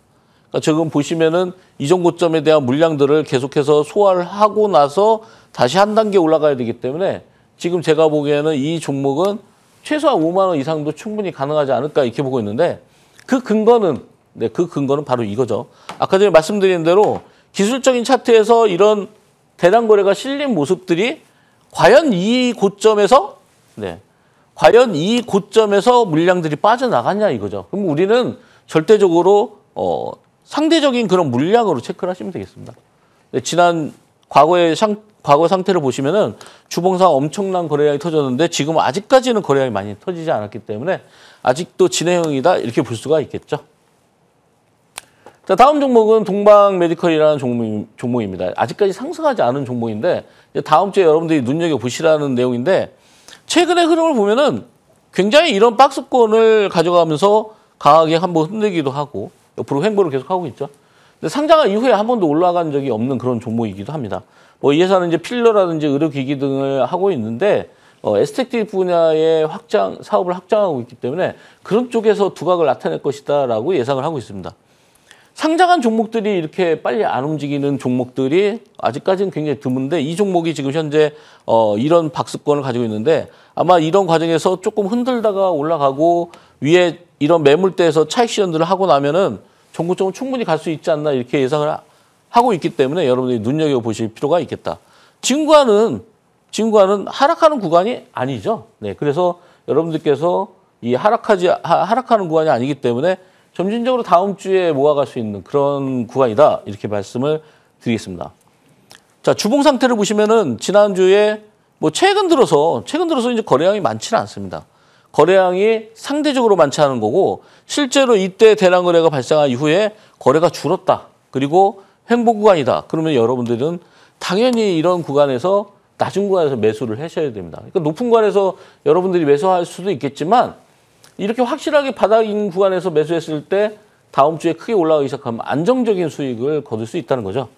Speaker 3: 그러니까 지금 보시면은 이전 고점에 대한 물량들을 계속해서 소화를 하고 나서 다시 한 단계 올라가야 되기 때문에 지금 제가 보기에는 이 종목은 최소한 5만 원 이상도 충분히 가능하지 않을까 이렇게 보고 있는데 그 근거는 바로 이거죠. 아까 전에 말씀드린 대로 기술적인 차트에서 이런 대량 거래가 실린 모습들이 과연 이 고점에서 물량들이 빠져나갔냐 이거죠. 그럼 우리는 절대적으로 상대적인 그런 물량으로 체크를 하시면 되겠습니다. 지난 과거 상태를 보시면은 주봉상 엄청난 거래량이 터졌는데 지금 아직까지는 거래량이 많이 터지지 않았기 때문에 아직도 진행형이다 이렇게 볼 수가 있겠죠. 자, 다음 종목은 동방메디컬이라는 종목입니다. 아직까지 상승하지 않은 종목인데 다음 주에 여러분들이 눈여겨보시라는 내용인데 최근의 흐름을 보면은 굉장히 이런 박스권을 가져가면서 강하게 한번 흔들기도 하고 옆으로 횡보를 계속하고 있죠. 근데 상장한 이후에 한 번도 올라간 적이 없는 그런 종목이기도 합니다. 이 회사는 이제 필러라든지 의료기기 등을 하고 있는데 에스테틱 분야의 사업을 확장하고 있기 때문에 그런 쪽에서 두각을 나타낼 것이다라고 예상을 하고 있습니다. 상장한 종목들이 이렇게 빨리 안 움직이는 종목들이 아직까지는 굉장히 드문데 이 종목이 지금 현재 이런 박스권을 가지고 있는데 아마 이런 과정에서 조금 흔들다가 올라가고 위에 이런 매물대에서 차익 실현들을 하고 나면은 종고점은 충분히 갈 수 있지 않나 이렇게 예상을 하고 있기 때문에 여러분들이 눈여겨보실 필요가 있겠다. 지금과는 하락하는 구간이 아니죠. 네, 그래서 여러분들께서 이 하락하는 구간이 아니기 때문에 점진적으로 다음 주에 모아갈 수 있는 그런 구간이다. 이렇게 말씀을 드리겠습니다. 자, 주봉 상태를 보시면은 지난주에 최근 들어서 이제 거래량이 많지는 않습니다. 거래량이 상대적으로 많지 않은 거고 실제로 이때 대량 거래가 발생한 이후에 거래가 줄었다. 그리고 횡보 구간이다. 그러면 여러분들은 당연히 이런 구간에서 낮은 구간에서 매수를 하셔야 됩니다. 그러니까 높은 구간에서 여러분들이 매수할 수도 있겠지만 이렇게 확실하게 바닥인 구간에서 매수했을 때 다음 주에 크게 올라가기 시작하면 안정적인 수익을 거둘 수 있다는 거죠.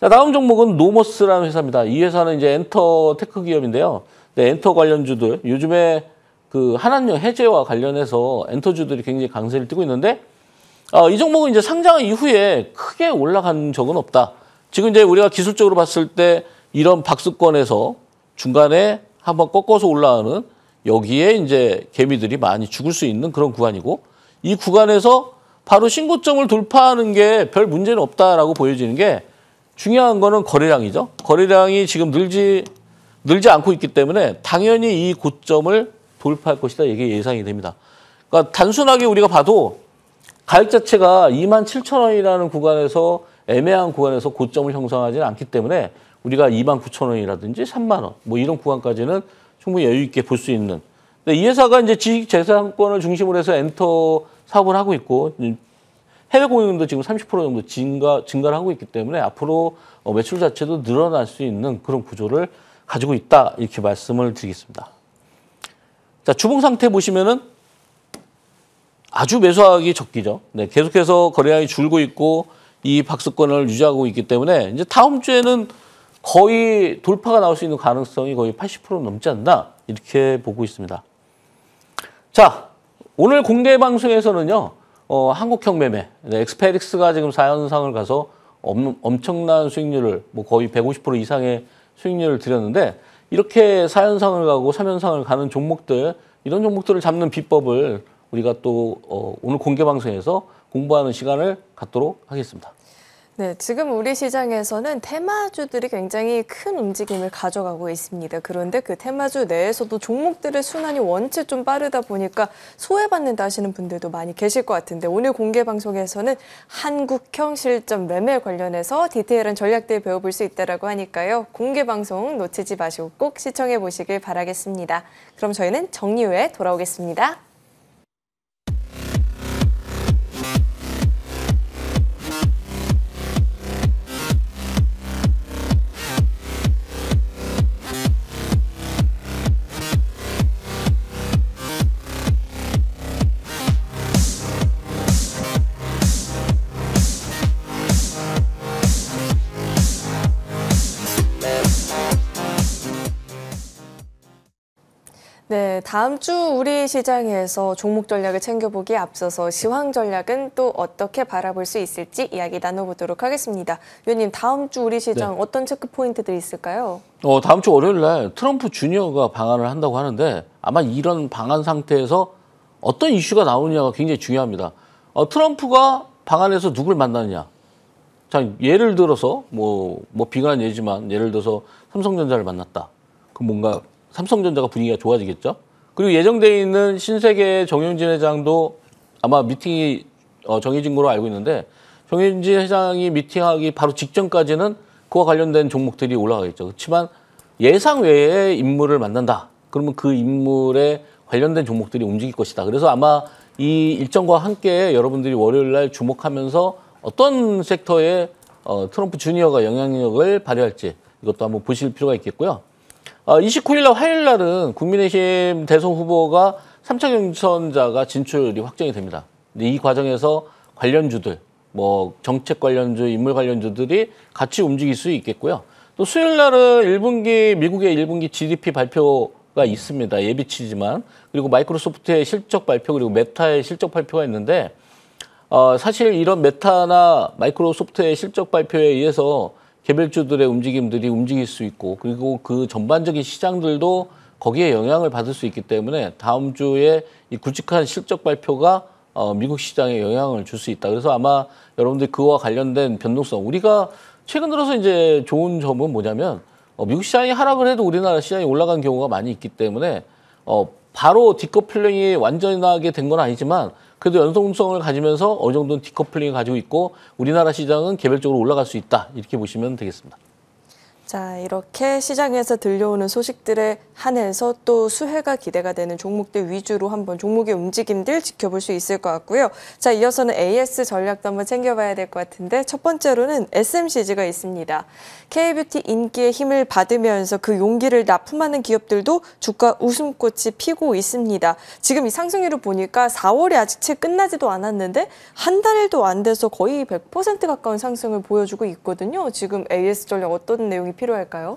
Speaker 3: 자, 다음 종목은 노머스라는 회사입니다. 이 회사는 이제 엔터 테크 기업인데요. 네, 엔터 관련주들 요즘에 그 한한령 해제와 관련해서 엔터주들이 굉장히 강세를 띠고 있는데 이 종목은 이제 상장 이후에 크게 올라간 적은 없다. 지금 이제 우리가 기술적으로 봤을 때 이런 박스권에서 중간에 한번 꺾어서 올라가는 여기에 이제 개미들이 많이 죽을 수 있는 그런 구간이고 이 구간에서 바로 신고점을 돌파하는 게 별 문제는 없다라고 보여지는 게 중요한 거는 거래량이죠. 거래량이 지금 늘지 않고 있기 때문에 당연히 이 고점을 돌파할 것이다. 이게 예상이 됩니다. 그러니까 단순하게 우리가 봐도 가격 자체가 27,000원이라는 구간에서 애매한 구간에서 고점을 형성하지는 않기 때문에 우리가 29,000원이라든지 3만 원 이런 구간까지는 충분히 여유 있게 볼 수 있는. 근데 이 회사가 이제 지식재산권을 중심으로 해서 엔터 사업을 하고 있고 해외 공연도 지금 30% 정도 증가를 하고 있기 때문에 앞으로 매출 자체도 늘어날 수 있는 그런 구조를 가지고 있다. 이렇게 말씀을 드리겠습니다. 자, 주봉 상태 보시면은 아주 매수하기 적기죠. 네, 계속해서 거래량이 줄고 있고 이 박스권을 유지하고 있기 때문에 이제 다음 주에는 거의 돌파가 나올 수 있는 가능성이 거의 80% 넘지 않나 이렇게 보고 있습니다. 자, 오늘 공개 방송에서는요. 한국형 매매, 엑스페릭스가 지금 4연상을 가서 엄청난 수익률을 거의 150% 이상의 수익률을 드렸는데 이렇게 4연상을 가고 3연상을 가는 종목들 이런 종목들을 잡는 비법을 우리가 또 오늘 공개 방송에서 공부하는 시간을 갖도록 하겠습니다.
Speaker 1: 네, 지금 우리 시장에서는 테마주들이 굉장히 큰 움직임을 가져가고 있습니다. 그런데 그 테마주 내에서도 종목들의 순환이 원체 좀 빠르다 보니까 소외받는다 하시는 분들도 많이 계실 것 같은데 오늘 공개 방송에서는 한국형 실전 매매 관련해서 디테일한 전략들 배워볼 수 있다고 하니까요. 공개 방송 놓치지 마시고 꼭 시청해 보시길 바라겠습니다. 그럼 저희는 정리 후에 돌아오겠습니다. 네, 다음 주 우리 시장에서 종목 전략을 챙겨보기에 앞서서 시황 전략은 또 어떻게 바라볼 수 있을지 이야기 나눠보도록 하겠습니다. 위원님, 다음 주 우리 시장
Speaker 3: 네.
Speaker 1: 어떤 체크 포인트들이 있을까요?
Speaker 3: 다음 주 월요일 날 트럼프 주니어가 방한을 한다고 하는데 아마 이런 방한 상태에서 어떤 이슈가 나오느냐가 굉장히 중요합니다. 트럼프가 방한해서 누굴 만나느냐. 자, 예를 들어서 뭐 비관한 예지만 예를 들어서 삼성전자를 만났다. 그럼 뭔가 삼성전자가 분위기가 좋아지겠죠. 그리고 예정돼 있는 신세계 정영진 회장도 아마 미팅이 정해진 걸로 알고 있는데 정영진 회장이 미팅하기 바로 직전까지는 그와 관련된 종목들이 올라가겠죠. 그렇지만 예상 외의 인물을 만난다. 그러면 그 인물에 관련된 종목들이 움직일 것이다. 그래서 아마 이 일정과 함께 여러분들이 월요일 날 주목하면서 어떤 섹터에 트럼프 주니어가 영향력을 발휘할지 이것도 한번 보실 필요가 있겠고요. 29일 날 화요일 날은 국민의힘 대선 후보가 3차 경선자가 진출이 확정이 됩니다. 근데 이 과정에서 관련주들, 뭐 정책 관련주, 인물 관련주들이 같이 움직일 수 있겠고요. 또 수요일 날은 미국의 1분기 GDP 발표가 있습니다. 예비치지만. 그리고 마이크로소프트의 실적 발표, 그리고 메타의 실적 발표가 있는데 사실 이런 메타나 마이크로소프트의 실적 발표에 의해서 개별주들의 움직임들이 움직일 수 있고 그리고 그 전반적인 시장들도 거기에 영향을 받을 수 있기 때문에 다음 주에 이 굵직한 실적 발표가 미국 시장에 영향을 줄 수 있다. 그래서 아마 여러분들 그와 관련된 변동성 우리가 최근 들어서 이제 좋은 점은 뭐냐면 미국 시장이 하락을 해도 우리나라 시장이 올라간 경우가 많이 있기 때문에 바로 디커플링이 완전하게 된 건 아니지만 그래도 연속성을 가지면서 어느 정도는 디커플링을 가지고 있고 우리나라 시장은 개별적으로 올라갈 수 있다. 이렇게 보시면 되겠습니다.
Speaker 1: 자, 이렇게 시장에서 들려오는 소식들에 한해서 또 수혜가 기대가 되는 종목들 위주로 한번 종목의 움직임들 지켜볼 수 있을 것 같고요. 자, 이어서는 AS 전략도 한번 챙겨봐야 될 것 같은데 첫 번째로는 SMCG가 있습니다. K뷰티 인기의 힘을 받으면서 그 용기를 납품하는 기업들도 주가 웃음꽃이 피고 있습니다. 지금 이 상승률을 보니까 4월이 아직 채 끝나지도 않았는데 한 달도 안 돼서 거의 100% 가까운 상승을 보여주고 있거든요. 지금 AS 전략 어떤 내용이 필요할까요?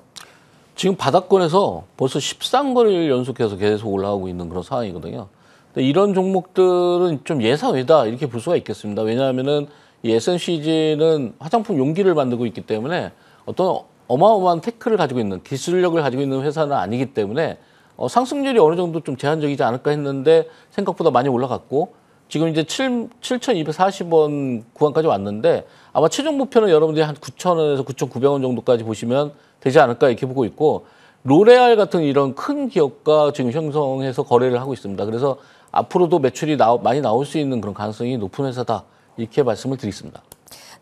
Speaker 3: 지금 바닥권에서 벌써 13거래일 연속해서 계속 올라가고 있는 그런 상황이거든요. 근데 이런 종목들은 좀 예상 외다 이렇게 볼 수가 있겠습니다. 왜냐하면은 이 SMCG는 화장품 용기를 만들고 있기 때문에 어떤 어마어마한 테크를 가지고 있는 기술력을 가지고 있는 회사는 아니기 때문에 상승률이 어느 정도 좀 제한적이지 않을까 했는데 생각보다 많이 올라갔고 지금 이제 7,240원 구간까지 왔는데 아마 최종 목표는 여러분들이 한 9,000원에서 9,900원 정도까지 보시면 되지 않을까 이렇게 보고 있고 로레알 같은 이런 큰 기업과 지금 형성해서 거래를 하고 있습니다. 그래서 앞으로도 매출이 많이 나올 수 있는 그런 가능성이 높은 회사다 이렇게 말씀을 드리겠습니다.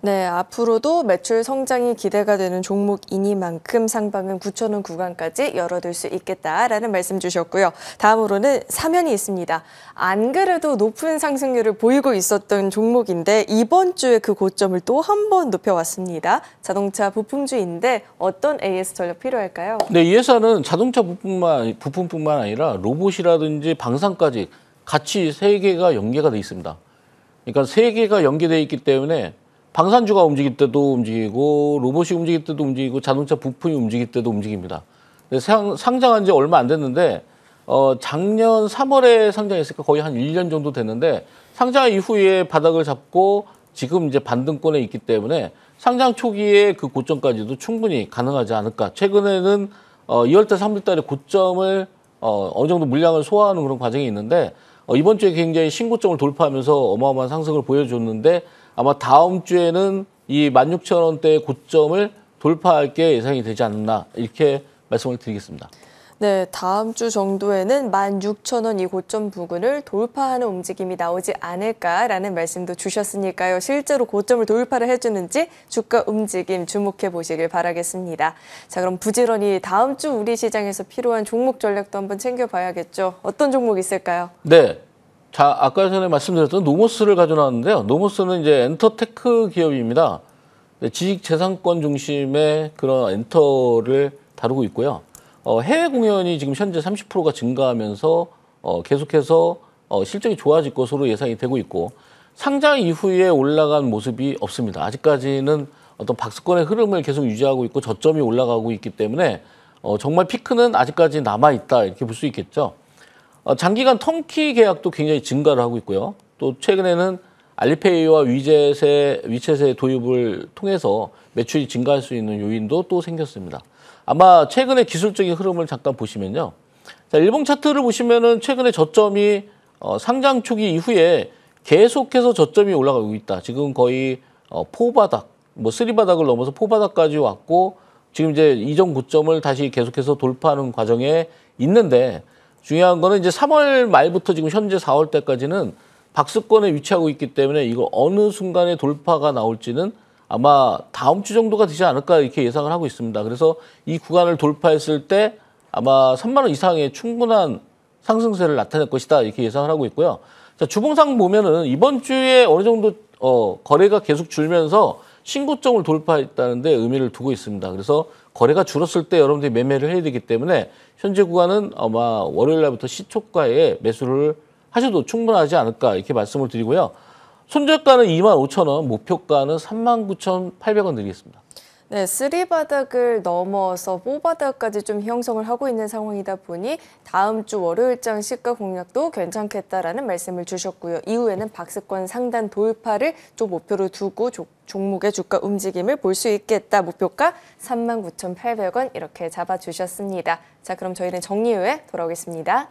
Speaker 1: 네, 앞으로도 매출 성장이 기대가 되는 종목이니만큼 상방은 9,000원 구간까지 열어둘 수 있겠다라는 말씀 주셨고요. 다음으로는 사면이 있습니다. 안 그래도 높은 상승률을 보이고 있었던 종목인데 이번 주에 그 고점을 또 한 번 높여왔습니다. 자동차 부품주인데 어떤 AS 전략 필요할까요?
Speaker 3: 네, 이 회사는 자동차 부품뿐만 아니라 로봇이라든지 방산까지 같이 세 개가 연계가 돼 있습니다. 그러니까 세 개가 연계되어 있기 때문에 방산주가 움직일 때도 움직이고 로봇이 움직일 때도 움직이고 자동차 부품이 움직일 때도 움직입니다. 상장한 지 얼마 안 됐는데 작년 3월에 상장했으니까 거의 한 1년 정도 됐는데 상장 이후에 바닥을 잡고 지금 이제 반등권에 있기 때문에 상장 초기에 그 고점까지도 충분히 가능하지 않을까. 최근에는 2월달, 3월달에 고점을 어느 정도 물량을 소화하는 그런 과정이 있는데 이번 주에 굉장히 신고점을 돌파하면서 어마어마한 상승을 보여줬는데 아마 다음 주에는 이 16,000원대의 고점을 돌파할 게 예상이 되지 않나 이렇게 말씀을 드리겠습니다.
Speaker 1: 네, 다음 주 정도에는 16,000원 이 고점 부근을 돌파하는 움직임이 나오지 않을까라는 말씀도 주셨으니까요. 실제로 고점을 돌파를 해주는지 주가 움직임 주목해 보시길 바라겠습니다. 자, 그럼 부지런히 다음 주 우리 시장에서 필요한 종목 전략도 한번 챙겨봐야겠죠. 어떤 종목 있을까요?
Speaker 3: 네. 자, 아까 전에 말씀드렸던 노모스를 가져나왔는데요. 노모스는 이제 엔터테크 기업입니다. 지식재산권 중심의 그런 엔터를 다루고 있고요. 해외 공연이 지금 현재 30%가 증가하면서 계속해서 실적이 좋아질 것으로 예상이 되고 있고 상장 이후에 올라간 모습이 없습니다. 아직까지는 어떤 박스권의 흐름을 계속 유지하고 있고 저점이 올라가고 있기 때문에 정말 피크는 아직까지 남아있다 이렇게 볼 수 있겠죠. 장기간 턴키 계약도 굉장히 증가를 하고 있고요. 또 최근에는 알리페이와 위챗의 도입을 통해서 매출이 증가할 수 있는 요인도 또 생겼습니다. 아마 최근의 기술적인 흐름을 잠깐 보시면요. 자, 일봉 차트를 보시면은 최근에 저점이 상장 초기 이후에 계속해서 저점이 올라가고 있다. 지금 거의 포바닥, 뭐 쓰리바닥을 넘어서 포바닥까지 왔고 지금 이제 이전 고점을 다시 계속해서 돌파하는 과정에 있는데 중요한 거는 이제 3월 말부터 지금 현재 4월 때까지는 박스권에 위치하고 있기 때문에 이거 어느 순간에 돌파가 나올지는 아마 다음 주 정도가 되지 않을까 이렇게 예상을 하고 있습니다. 그래서 이 구간을 돌파했을 때 아마 3만 원 이상의 충분한 상승세를 나타낼 것이다 이렇게 예상을 하고 있고요. 자, 주봉상 보면은 이번 주에 어느 정도 거래가 계속 줄면서 신고점을 돌파했다는데 의미를 두고 있습니다. 그래서 거래가 줄었을 때 여러분들이 매매를 해야 되기 때문에 현재 구간은 아마 월요일 날부터 시초가에 매수를 하셔도 충분하지 않을까 이렇게 말씀을 드리고요. 손절가는 25,000원, 목표가는 39,800원 드리겠습니다.
Speaker 1: 네, 쓰리바닥을 넘어서 포바닥까지 좀 형성을 하고 있는 상황이다 보니 다음 주 월요일장 시가 공략도 괜찮겠다라는 말씀을 주셨고요. 이후에는 박스권 상단 돌파를 좀 목표로 두고 종목의 주가 움직임을 볼 수 있겠다. 목표가 39,800원 이렇게 잡아주셨습니다. 자, 그럼 저희는 정리 후에 돌아오겠습니다.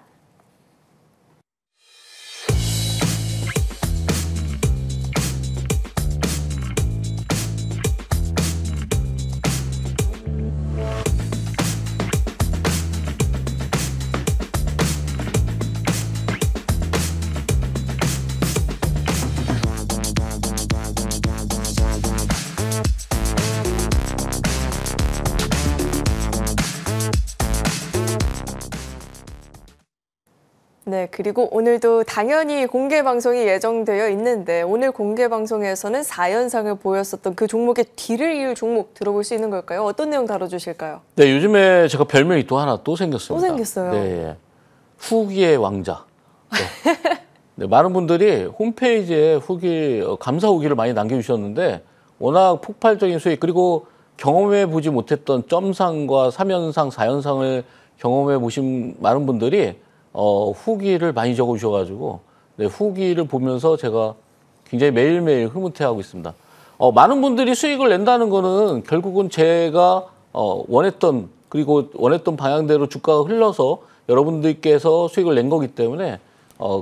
Speaker 1: 네, 그리고 오늘도 당연히 공개 방송이 예정되어 있는데 오늘 공개 방송에서는 4연상을 보였었던 그 종목의 뒤를 이을 종목 들어볼 수 있는 걸까요? 어떤 내용 다뤄주실까요?
Speaker 3: 네, 요즘에 제가 별명이 또 하나 또 생겼습니다.
Speaker 1: 또 생겼어요?
Speaker 3: 네, 후기의 왕자. 네. 네, 많은 분들이 홈페이지에 감사 후기를 많이 남겨주셨는데 워낙 폭발적인 수익 그리고 경험해 보지 못했던 점상과 3연상, 4연상을 경험해 보신 많은 분들이 후기를 많이 적어주셔가지고 네, 후기를 보면서 제가 굉장히 매일매일 흐뭇해하고 있습니다. 많은 분들이 수익을 낸다는 거는 결국은 제가 원했던 방향대로 주가가 흘러서 여러분들께서 수익을 낸 거기 때문에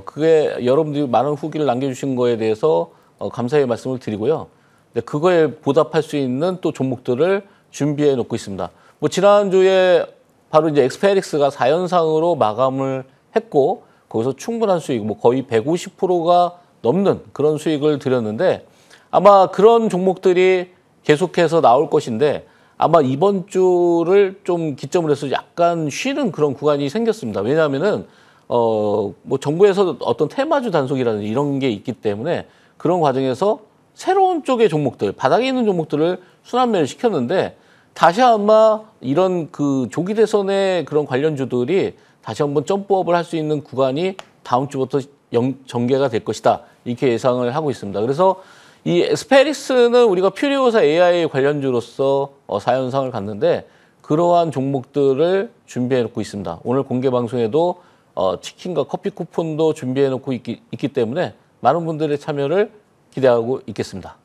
Speaker 3: 그게 여러분들이 많은 후기를 남겨주신 거에 대해서 감사의 말씀을 드리고요. 네, 그거에 보답할 수 있는 또 종목들을 준비해 놓고 있습니다. 뭐 지난주에 바로 이제 엑스페릭스가 4연상으로 마감을 했고 거기서 충분한 수익, 뭐 거의 150%가 넘는 그런 수익을 드렸는데 아마 그런 종목들이 계속해서 나올 것인데 아마 이번 주를 좀 기점으로 해서 약간 쉬는 그런 구간이 생겼습니다. 왜냐하면은 뭐 정부에서 어떤 테마주 단속이라든지 이런 게 있기 때문에 그런 과정에서 새로운 쪽의 종목들, 바닥에 있는 종목들을 순환매를 시켰는데 다시 아마 이런 그 조기 대선의 그런 관련주들이 다시 한번 점프업을 할 수 있는 구간이 다음 주부터 전개가 될 것이다. 이렇게 예상을 하고 있습니다. 그래서 이 엑스페리스는 우리가 퓨리오사 AI 관련주로서 4연상을 갔는데 그러한 종목들을 준비해 놓고 있습니다. 오늘 공개 방송에도 치킨과 커피 쿠폰도 준비해 놓고 있기 때문에 많은 분들의 참여를 기대하고 있겠습니다.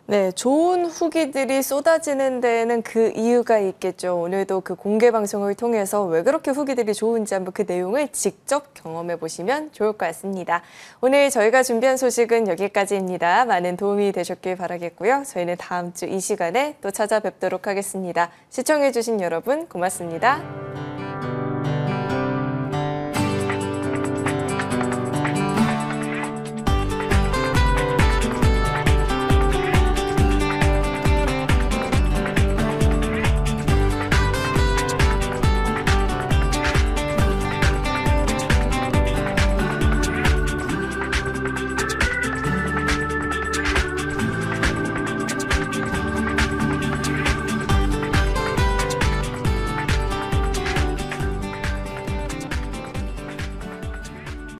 Speaker 1: 네, 좋은 후기들이 쏟아지는 데에는 그 이유가 있겠죠. 오늘도 그 공개 방송을 통해서 왜 그렇게 후기들이 좋은지 한번 그 내용을 직접 경험해 보시면 좋을 것 같습니다. 오늘 저희가 준비한 소식은 여기까지입니다. 많은 도움이 되셨길 바라겠고요. 저희는 다음 주 이 시간에 또 찾아뵙도록 하겠습니다. 시청해 주신 여러분 고맙습니다.